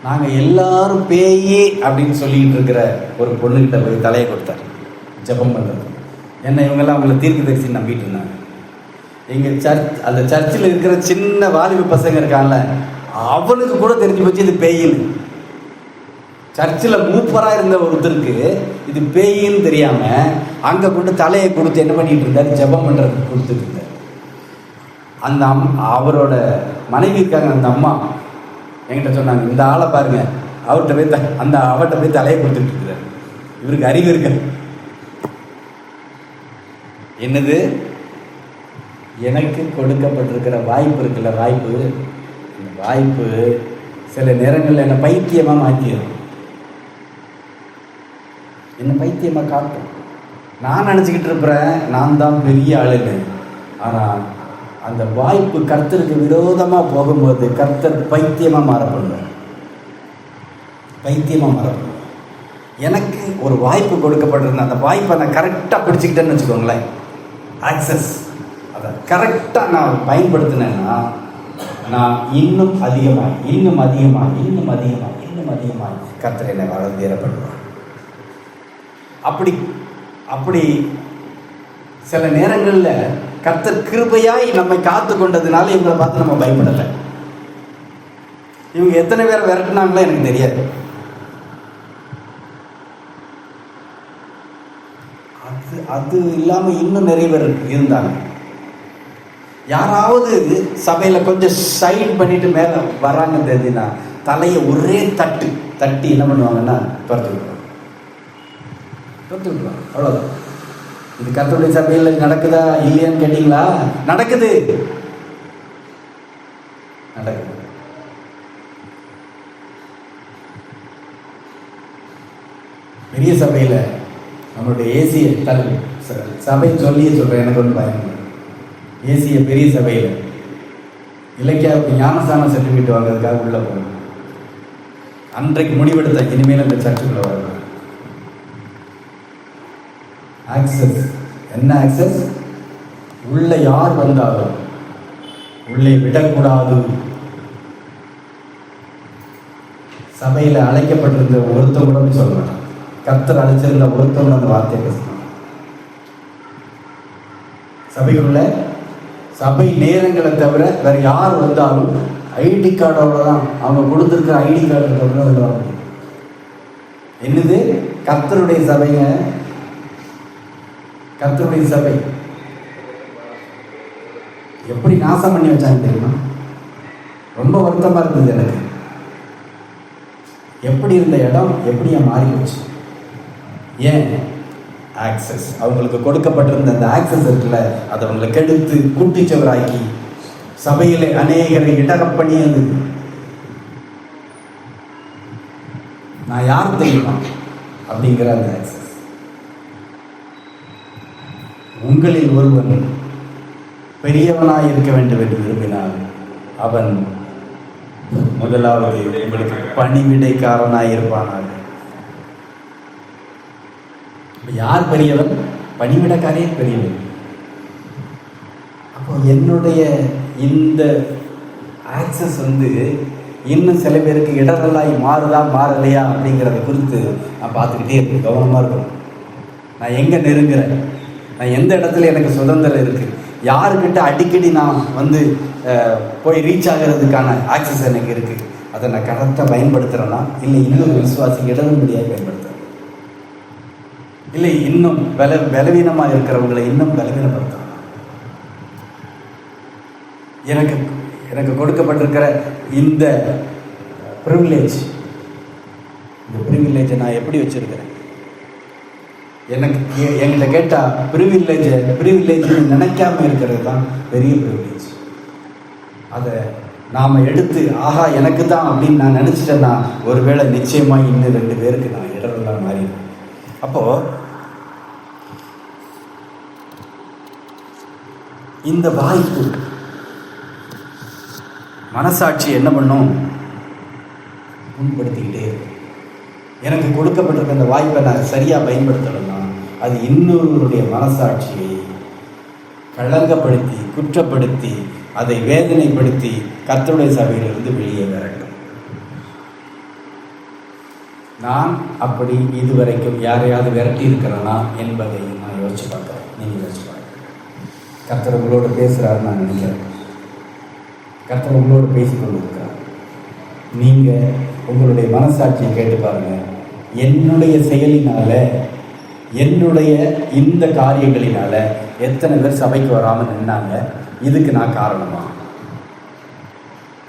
நாங்கள் எல்லாரும் பேயே அப்படின்னு சொல்லிக்கிட்டு இருக்கிற ஒரு பொண்ணுக்கிட்ட போய் தலையை கொடுத்தார் ஜெபம் பண்ணுறது. என்ன இவங்கெல்லாம் அவங்கள தீர்க்கதரிசின்னு நம்பிட்டு இருந்தாங்க. எங்கள் அந்த சர்ச்சில் இருக்கிற சின்ன வாலிப பசங்க இருக்காங்கல்ல, அவனுக்கு கூட தெரிஞ்சு போச்சு இது பேயின்னு. சர்ச்சில் மூப்பராக இருந்த ஒருத்தருக்கு இது பேயின்னு தெரியாமல் அங்கே கொண்டு தலையை கொடுத்து என்ன பண்ணிட்டு இருந்தார், ஜெபம் பண்ணுறதுக்கு கொடுத்துட்டு இருந்தார். அந்த அவரோட மனைவி இருக்காங்க, அந்த அம்மா என்கிட்ட சொன்னாங்க, இந்த ஆளை பாருங்க, அவர்கிட்ட போய் அவர்கிட்ட போய் தலையை கொடுத்துட்டு இருக்கிறார், இவருக்கு அறிவு இருக்க. என்னது, எனக்கு கொடுக்கப்பட்டிருக்கிற வாய்ப்பு இருக்குல்ல, இந்த வாய்ப்பு சில நேரங்களில் என்னை பைத்தியமாக மாற்றிடும், என்னை பைத்தியமாக காட்டும். நான் நினச்சிக்கிட்டு இருப்பேன் நான் தான் பெரிய ஆளுன்னு. ஆனால் அந்த வாய்ப்பு கர்த்தருக்கு விரோதமாக போகும்போது கர்த்தர் பைத்தியமாக மாறப்படுவார். எனக்கு ஒரு வாய்ப்பு கொடுக்கப்பட்டிருந்த அந்த வாய்ப்பை நான் கரெக்டாக பிடிச்சிக்கிட்டேன்னு வச்சுக்கோங்களேன், ஆக்சஸ் அதை கரெக்டாக நான் பயன்படுத்தினேன்னா நான் இன்னும் அதிகமாக கர்த்தர் என்னை வளர்ந்தேறப்படுவார். அப்படி சில நேரங்களில் கர்த்தர் கிருபையாய் நம்மை காத்து கொண்டதுனால இவங்களை பார்த்து நம்ம பயப்படலை. இவங்க எத்தனை பேர் விரட்டினாங்களோ எனக்கு தெரியாது. அது இல்லாமல் இன்னும் நிறைய பேர் இருந்தாங்க. யாராவது சபையில் கொஞ்சம் சைன் பண்ணிட்டு மேலே வராங்க தெரிஞ்சுன்னா தலையை ஒரே தட்டி என்ன பண்ணுவாங்கன்னா துரத்து விட்டுருவாங்க. அவ்வளோதான். இது கர்த்தருடைய சபையில் நடக்குதா இல்லையான்னு கேட்டீங்களா? நடக்குது. பெரிய சபையில் நம்மளுடைய ஏசிய சபை சொல்லியே சொல்கிறேன், எனக்கு ஒன்றும் பயம். ஏசிய பெரிய சபையில் இலக்கியாவுக்கு ஞானஸ்தான சர்டிஃபிகேட் வாங்குறதுக்காக உள்ளே போகணும். அன்றைக்கு முடிவெடுத்த இனிமேல் அந்த சர்ச்சுக்குள்ளே வரணும். ஆக்சஸ் என்ன? ஆக்சஸ் உள்ள யார் வந்தாலும் உள்ளே விடக்கூடாது. சபையில் அழைக்கப்பட்டிருந்த ஒருத்தவங்களும் சொல்றாங்க, கர்த்தர் அழைச்சிருந்த ஒருத்தவங்க அந்த வார்த்தையை பேசணும். சபைக்குள்ள சபை நேரங்களை தவிர வேற யார் வந்தாலும் ஐடி கார்டோட தான், அவங்க கொடுத்துருக்கிற ஐடி கார்டு தவிர வருவாங்க. என்னது? கர்த்தருடைய சபைங்க, கர்த்தருடைய சபை எப்படி நாசம் பண்ணி வச்சாங்க தெரியுமா? ரொம்ப வருத்தமா இருந்தது எனக்கு. எப்படி இருந்த இடம் எப்படியா மாறி போச்சு? ஏன்? ஆக்சஸ். அவங்களுக்கு கொடுக்கப்பட்டிருந்த அந்த ஆக்சஸ் இருக்குல்ல, அதை அவங்களை கெடுத்து குட்டிச்சவராக்கி சபையிலே அநேகரை இடரப் பண்ணியது. நான் யார் தெரியுமா அப்படிங்கிற அந்த ஆக்சஸ். உங்களில் ஒருவன் பெரியவனாய் இருக்க வேண்டும் என்று விரும்பினால் அவன் முதலாவது உங்களுக்கு பணிவிடைக்காரனாய் இருப்பானாக. யார் பெரியவன்? பணிவிடைக்காரே பெரியவன். அப்போ என்னுடைய இந்த ஆக்சஸ் இன்னும் சில பேருக்கு இடரலாய் மாறுதா மாறலையா அப்படிங்கிறத குறித்து நான் பார்த்துக்கிட்டே இருக்கேன், கவனமாக இருக்கணும். நான் எங்கே நெருங்குறேன், நான் எந்த இடத்துல எனக்கு சுதந்திரம் இருக்குது, யாருக்கிட்ட அடிக்கடி நான் போய் ரீச் ஆகிறதுக்கான ஆக்சஸ் எனக்கு இருக்குது, அதை நான் கரெக்டாக பயன்படுத்துகிறேன்னா, இல்லை இன்னொரு விசுவாசி இடரும்படியாக பயன்படுத்துகிறேன், இல்லை இன்னும் பலவீனமாக இருக்கிறவங்களை இன்னும் பலவீனப்படுத்துகிறேன். எனக்கு கொடுக்கப்பட்டிருக்கிற இந்த ப்ரிவிலேஜை நான் எப்படி வச்சிருக்கிறேன்? என்கிட்ட கேட்டால் ப்ரிவிலேஜ் நினைக்காம இருக்கிறது தான் பெரிய ப்ரிவிலேஜ். அதை நாம் எடுத்து ஆஹா எனக்கு தான் அப்படின்னு நான் நினச்சிட்டேன்னா ஒருவேளை நிச்சயமாக இன்னும் 2 பேருக்கு நான் இடரெல்லாம் மாறிடுவேன். அப்போது இந்த வாய்ப்பு மனசாட்சி என்ன பண்ணும்? முன்படுத்திக்கிட்டே இருக்கும். எனக்கு கொடுக்கப்பட்டிருக்க அந்த வாய்ப்பை நான் சரியாக பயன்படுத்தலைன்னா அது இன்னொருவருடைய மனசாட்சியை களங்கப்படுத்தி குற்றப்படுத்தி அதை வேதனைப்படுத்தி கர்த்தருடைய சபையிலிருந்து வெளியே வரட்டும். நான் அப்படி இதுவரைக்கும் யாரையாவது விரட்டி இருக்கிறேனா என்பதை நான் யோசிச்சு பார்க்குறேன். நீங்கள் யோசிச்சு பாருங்க. கர்த்தர் உங்களோட பேசுகிறாரு நான் நினைக்கிறேன். கர்த்தர் உங்களோட பேசிக்கொண்டு இருக்கிறார். நீங்கள் உங்களுடைய மனசாட்சியை கேட்டு பாருங்கள். என்னுடைய செயலினால, என்னுடைய இந்த காரியங்களினால எத்தனை பேர் சபைக்கு வராமல் நின்னாங்க? இதுக்கு நான் காரணமா?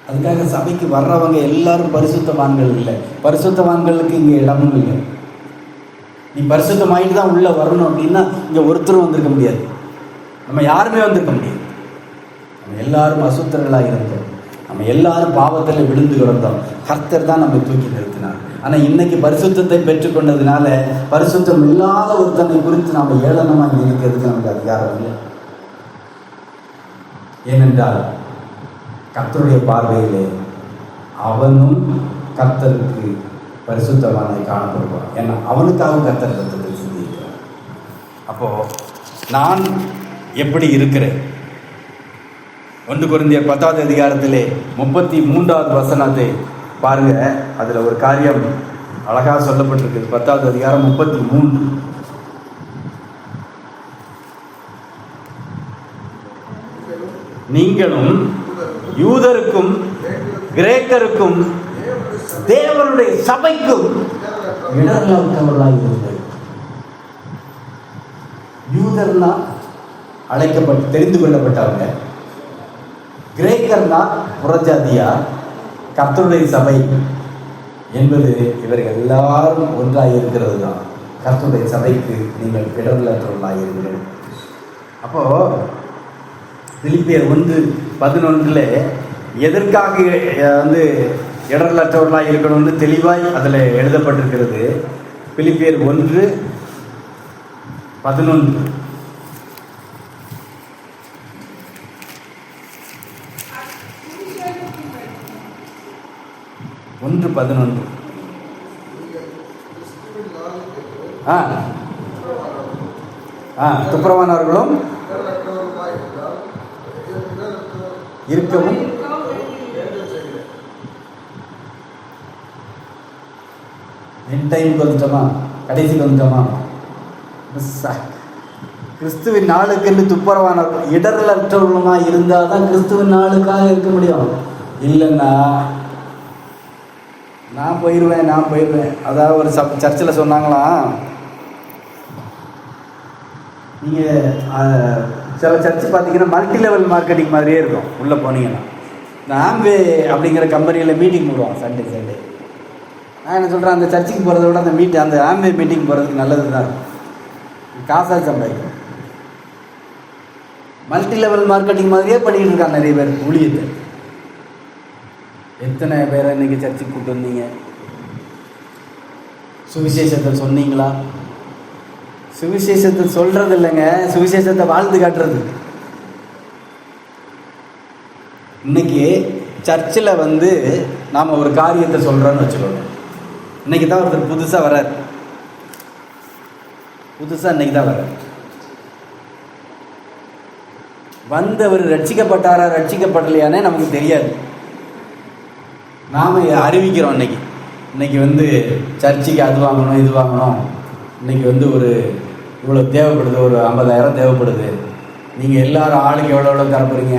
அதுக்காக சபைக்கு வர்றவங்க எல்லாரும் பரிசுத்தவான்கள் இல்லை. பரிசுத்தவான்களுக்கு இங்கே இடமும் இல்லை. நீ பரிசுத்தமாயிட்டு தான் உள்ளே வரணும் அப்படின்னா இங்கே ஒருத்தரும் வந்திருக்க முடியாது. நம்ம யாருமே வந்திருக்க முடியாது. நம்ம எல்லாரும் அசுத்தர்களாக இருந்தோம். நம்ம எல்லாரும் பாவத்தில் விழுந்து கிடந்தோம். கர்த்தர் தான் நம்ம தூக்கி நிறுத்தினார். ஆனால் இன்னைக்கு பரிசுத்தத்தை பெற்றுக்கொண்டதுனால பரிசுத்தம் இல்லாத ஒருத்தனை குறித்து நாம் ஏளனமாக நினைக்கிறதுக்கு நமக்கு அதிகாரம் இல்லை. ஏனென்றால் கர்த்தருடைய பார்வையிலே அவனும் கர்த்தருக்கு பரிசுத்தமான காணப்படுவான். ஏன்னா அவனுக்காக கர்த்தர் கர்த்தரை சிந்திக்கிறார். அப்போ நான் எப்படி இருக்கிறேன்? 1 கொரிந்தியர் 10வது அதிகாரத்திலே 33வது வசனத்தை பாருங்க. அதுல ஒரு காரியம் அழகாக சொல்லப்பட்டிருக்குது. 10வது அதிகாரம் 33. நீங்களும் யூதருக்கும் கிரேக்கருக்கும் தேவனுடைய சபைக்கும் இடர்களாக இருந்தது. யூதர்னா அழைக்கப்பட்டு தெரிந்து கொள்ளப்பட்டவங்க, கிரேக்கர்னா புறஜாதியா, கர்த்தருடைய சபை என்பது இவர்கள் எல்லாரும் ஒன்றாக இருக்கிறது தான். கர்த்தருடைய சபைக்கு நீங்கள் இடர்களாக இருக்கிறீர்கள். அப்போ பிலிப்பியர் 1:11 எதற்காக இடர்களற்றவர்களாக இருக்கணும்னு தெளிவாய் அதில் எழுதப்பட்டிருக்கிறது. பிலிப்பியர் 1:11 1:11 துப்புரவானவர்களும் இருக்கவும் என் டைமுக்கு வந்துட்டோமா? கடைசிக்கு வந்துட்டோமா? கிறிஸ்துவின் நாளுக்கு துப்புரவான இடர்களற்றவர்களுமாக இருந்தால் தான் கிறிஸ்துவின் நாளுக்காக இருக்க முடியும். இல்லைன்னா நான் போயிடுவேன். அதாவது ஒரு சர்ச்சில் சொன்னாங்களாம், நீங்கள் சில சர்ச்சு பார்த்தீங்கன்னா மல்டி லெவல் மார்க்கெட்டிங் மாதிரியே இருக்கும். உள்ளே போனீங்கன்னா இந்த ஆம்வே அப்படிங்கிற கம்பெனியில் மீட்டிங் போடுவாங்க சண்டே. நான் என்ன சொல்கிறேன், அந்த சர்ச்சுக்கு போகிறத விட அந்த ஆம்வே மீட்டிங் போகிறதுக்கு நல்லது தான் இருக்கும். காசாக சம்பாதிக்கும். மல்டி லெவல் மார்க்கெட்டிங் மாதிரியே பண்ணிக்கிட்டு இருக்காங்க நிறைய பேர் ஊழியத்தை. எத்தனை பேரை இன்னைக்கு சர்ச்சுக்கு கூப்பிட்டு வந்தீங்க? சுவிசேஷத்தை சொன்னீங்களா? சுவிசேஷத்தை சொல்றது இல்லைங்க, சுவிசேஷத்தை வாழ்ந்து காட்டுறது. இன்னைக்கு சர்ச்சில் நாம் ஒரு காரியத்தை சொல்கிறோன்னு வச்சுக்கோங்க. இன்னைக்கு தான் ஒருத்தர் புதுசாக வர்றார். இன்னைக்கு தான் வர்றார். அவர் ரட்சிக்கப்பட்டாரா ரட்சிக்கப்படலையானே நமக்கு தெரியாது. நாம் அறிவிக்கிறோம். இன்னைக்கு சர்ச்சுக்கு அது வாங்கணும் இது வாங்கணும், இன்னைக்கு ஒரு இவ்வளோ தேவைப்படுது, ஒரு 50,000 தேவைப்படுது. நீங்கள் எல்லாரும் ஆளுக்கு எவ்வளோ தரப்போறீங்க?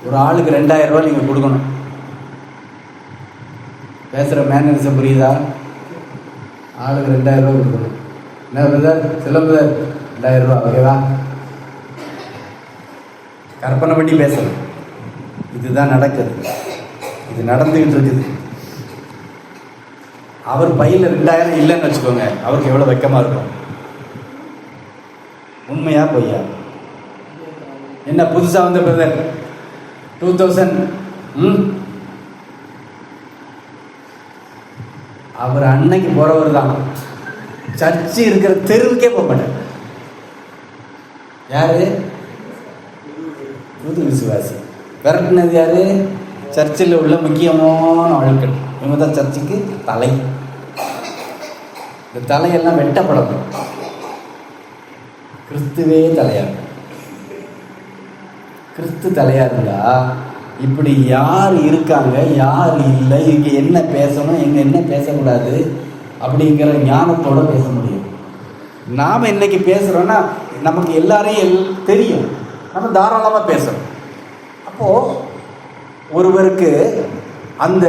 ஒரு ஆளுக்கு 2,000 ரூபா நீங்கள் கொடுக்கணும். பேசுகிற மேனரிசம் புரியுதா? ஆளுக்கு 2,000 ரூபா கொடுக்கணும். என்ன பிரதர்? சிலம்பர் 2,000 ரூபா, ஓகேவா? கற்பனை பண்ணி பேசணும். இதுதான் நடக்குது, இது நடந்துகிட்டு இருக்குது. அவர் பையில் 2,000 இல்லைன்னு வச்சுக்கோங்க, அவருக்கு எவ்வளோ வெக்கமாக இருக்கும். உண்மையா பொய்யா? என்ன புதுசாக வந்த பிரதர் 2000 அவர் அன்னைக்கு போறவர் தான். சர்ச்சு இருக்கிற தெருவுக்கே போக மாட்டார். யாரு? புது விசுவாசி. விரட்டினது யாரு? சர்ச்சில் உள்ள முக்கியமான ஆட்கள். இவங்க தான் சர்ச்சுக்கு தலை. இந்த தலையெல்லாம் வெட்டப்படணும். கிறிஸ்துவே தலையா இருக்கும். கிறிஸ்து தலையா இருந்தா இப்படி யார் இருக்காங்க யார் இல்லை, இங்க என்ன பேசணும் எங்க என்ன பேசக்கூடாது அப்படிங்கிற ஞானத்தோட பேச முடியும். நாம் இன்னைக்கு பேசுறோம்னா நமக்கு எல்லாரையும் தெரியும், நம்ம தாராளமா பேசுறோம். அப்போ ஒருவருக்கு அந்த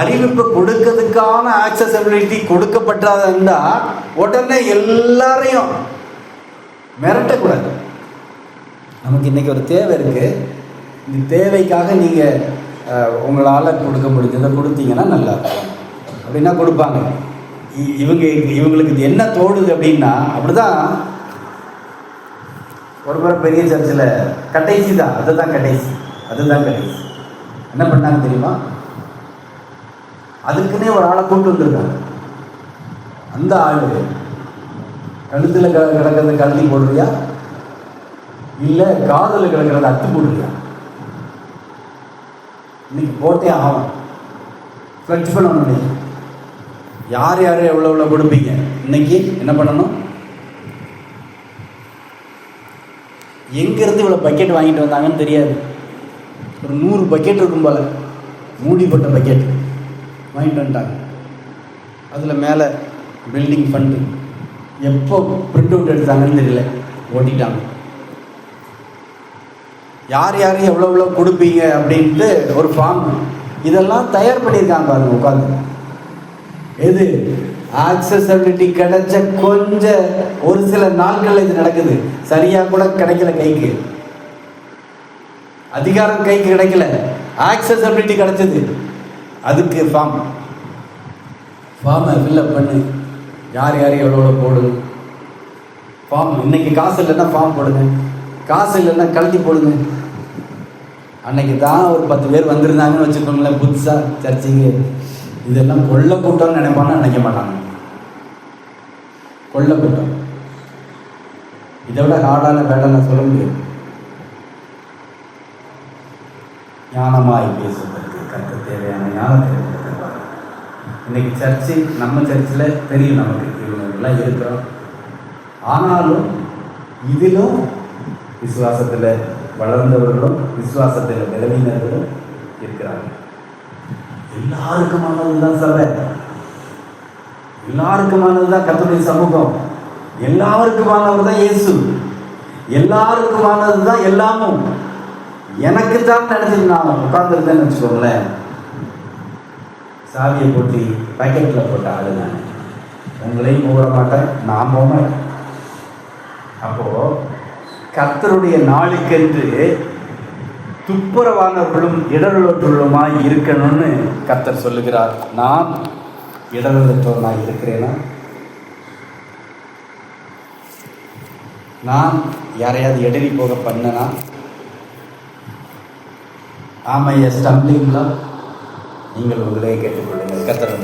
அறிவிப்பு கொடுக்கிறதுக்கான ஆக்சசபிலிட்டி கொடுக்கப்பட்டதா இருந்தா உடனே எல்லாரையும் மிரட்டக்கூடாது. நமக்கு இன்னைக்கு ஒரு தேவை இருக்கு, இந்த தேவைக்காக நீங்க உங்களால கொடுக்க முடிஞ்சதை கொடுத்தீங்கன்னா நல்லா இருக்கும் அப்படின்னா கொடுப்பாங்க. இவங்களுக்கு இது என்ன தோடுது அப்படின்னா, அப்படிதான் ஒரு முறை பெரிய சர்ச்சில் கடைசி தான், அதுதான் கடைசி என்ன பண்ணாங்க தெரியுமா? அதுக்குன்னே ஒரு ஆளை கூட்டு வந்திருக்காங்க. அந்த ஆளு கழுத்துல கிடக்கிறத கழட்டி போடுறியா இல்ல காதல கிடக்கிறத அத்து போடுறியா? இன்னைக்கு போட்டே ஆகும். ஃபிளக்ஸ் பண்ண முடியும். யார் எவ்வளோ கொடுப்பீங்க? இன்னைக்கு என்ன பண்ணணும்? எங்கிருந்து இவ்வளோ பக்கெட் வாங்கிட்டு வந்தாங்கன்னு தெரியாது. ஒரு 100 பக்கெட் இருக்கும் போல, மூடிப்பட்ட பக்கெட் வாங்கிட்டு வந்துட்டாங்க. அதில் மேலே பில்டிங் ஃபண்டு எப்போ பிரிண்ட் அவுட் எடுத்தாங்கன்னு தெரியல, ஓட்டிட்டாங்க. யார் எவ்வளோ கொடுப்பீங்க அப்படின்ட்டு ஒரு ஃபார்ம் இதெல்லாம் தயார் பண்ணியிருக்காங்க பாருங்க உட்காந்து. எது ஆக்சசபிலிட்டி கிடைச்ச கொஞ்சம் ஒரு சில நாட்கள் இது நடக்குது. சரியா கூட கிடைக்கல, கைக்கு அதிகாரம் கைக்கு கிடைக்கல, ஆக்சசபிலிட்டி கிடைச்சது. அதுக்கு ஃபார்மை ஃபில்அப் பண்ணு, யார் எவ்வளோ போடுங்க. ஃபார்ம் இன்னைக்கு காசு இல்லைன்னா ஃபார்ம் போடுங்க, காசு இல்லைன்னா கழட்டி போடுங்க. அன்னைக்கு தான் ஒரு 10 பேர் வந்திருந்தாங்கன்னு வச்சுக்கோங்களேன், புதுசாக சர்ச்சிங்க. இதெல்லாம் கொள்ள கூட்டம்னு நினைப்பான்னு நினைக்க மாட்டாங்க. கொள்ள கூட்டம் இதை விட ஹார்டான வேலை நான் சொல்ல முடியாது. ஞானமாய் பேசுவதற்கு கற்க தேவையான ஞானத்தை இன்னைக்கு சர்ச்சு, நம்ம சர்ச்சில் தெரியும் நமக்கு இவங்கெல்லாம் இருக்கிறோம். ஆனாலும் இதிலும் விசுவாசத்தில் வளர்ந்தவர்களும் விசுவாசத்தில் விளவினர்களும் இருக்கிறாங்க. எல்லாருக்குமானதுதான் சபை, எல்லாருக்குமானதுதான் கர்த்தருடைய சமூகம், எல்லாருக்குமானவர் தான் இயேசு, எல்லாருக்குமானதுதான் எல்லாமும். எனக்கு தான் நினைச்சு நான் உட்கார்ந்துருந்தேன்னு வச்சுக்கோங்களேன், சாவியை போட்டு பாக்கெட்டில் போட்ட ஆளு நான். உங்களையும் போக மாட்டேன், நான் போக மாட்டேன். அப்போ கர்த்தருடைய நாளுக்கென்று துப்புரவானவர்களும் இடரலற்றவர்களுமாய் இருக்கணும்னு கர்த்தர் சொல்லுகிறார். நான் இடரலற்றவனாய் இருக்கிறேனா? நான் யாரையாவது இடறி போக பண்ணனா? ஆமைய ஸ்டம்பிளிங்லாம் நீங்கள் உங்களே கேட்டுக்கொள்ளுங்கள். கர்த்தர்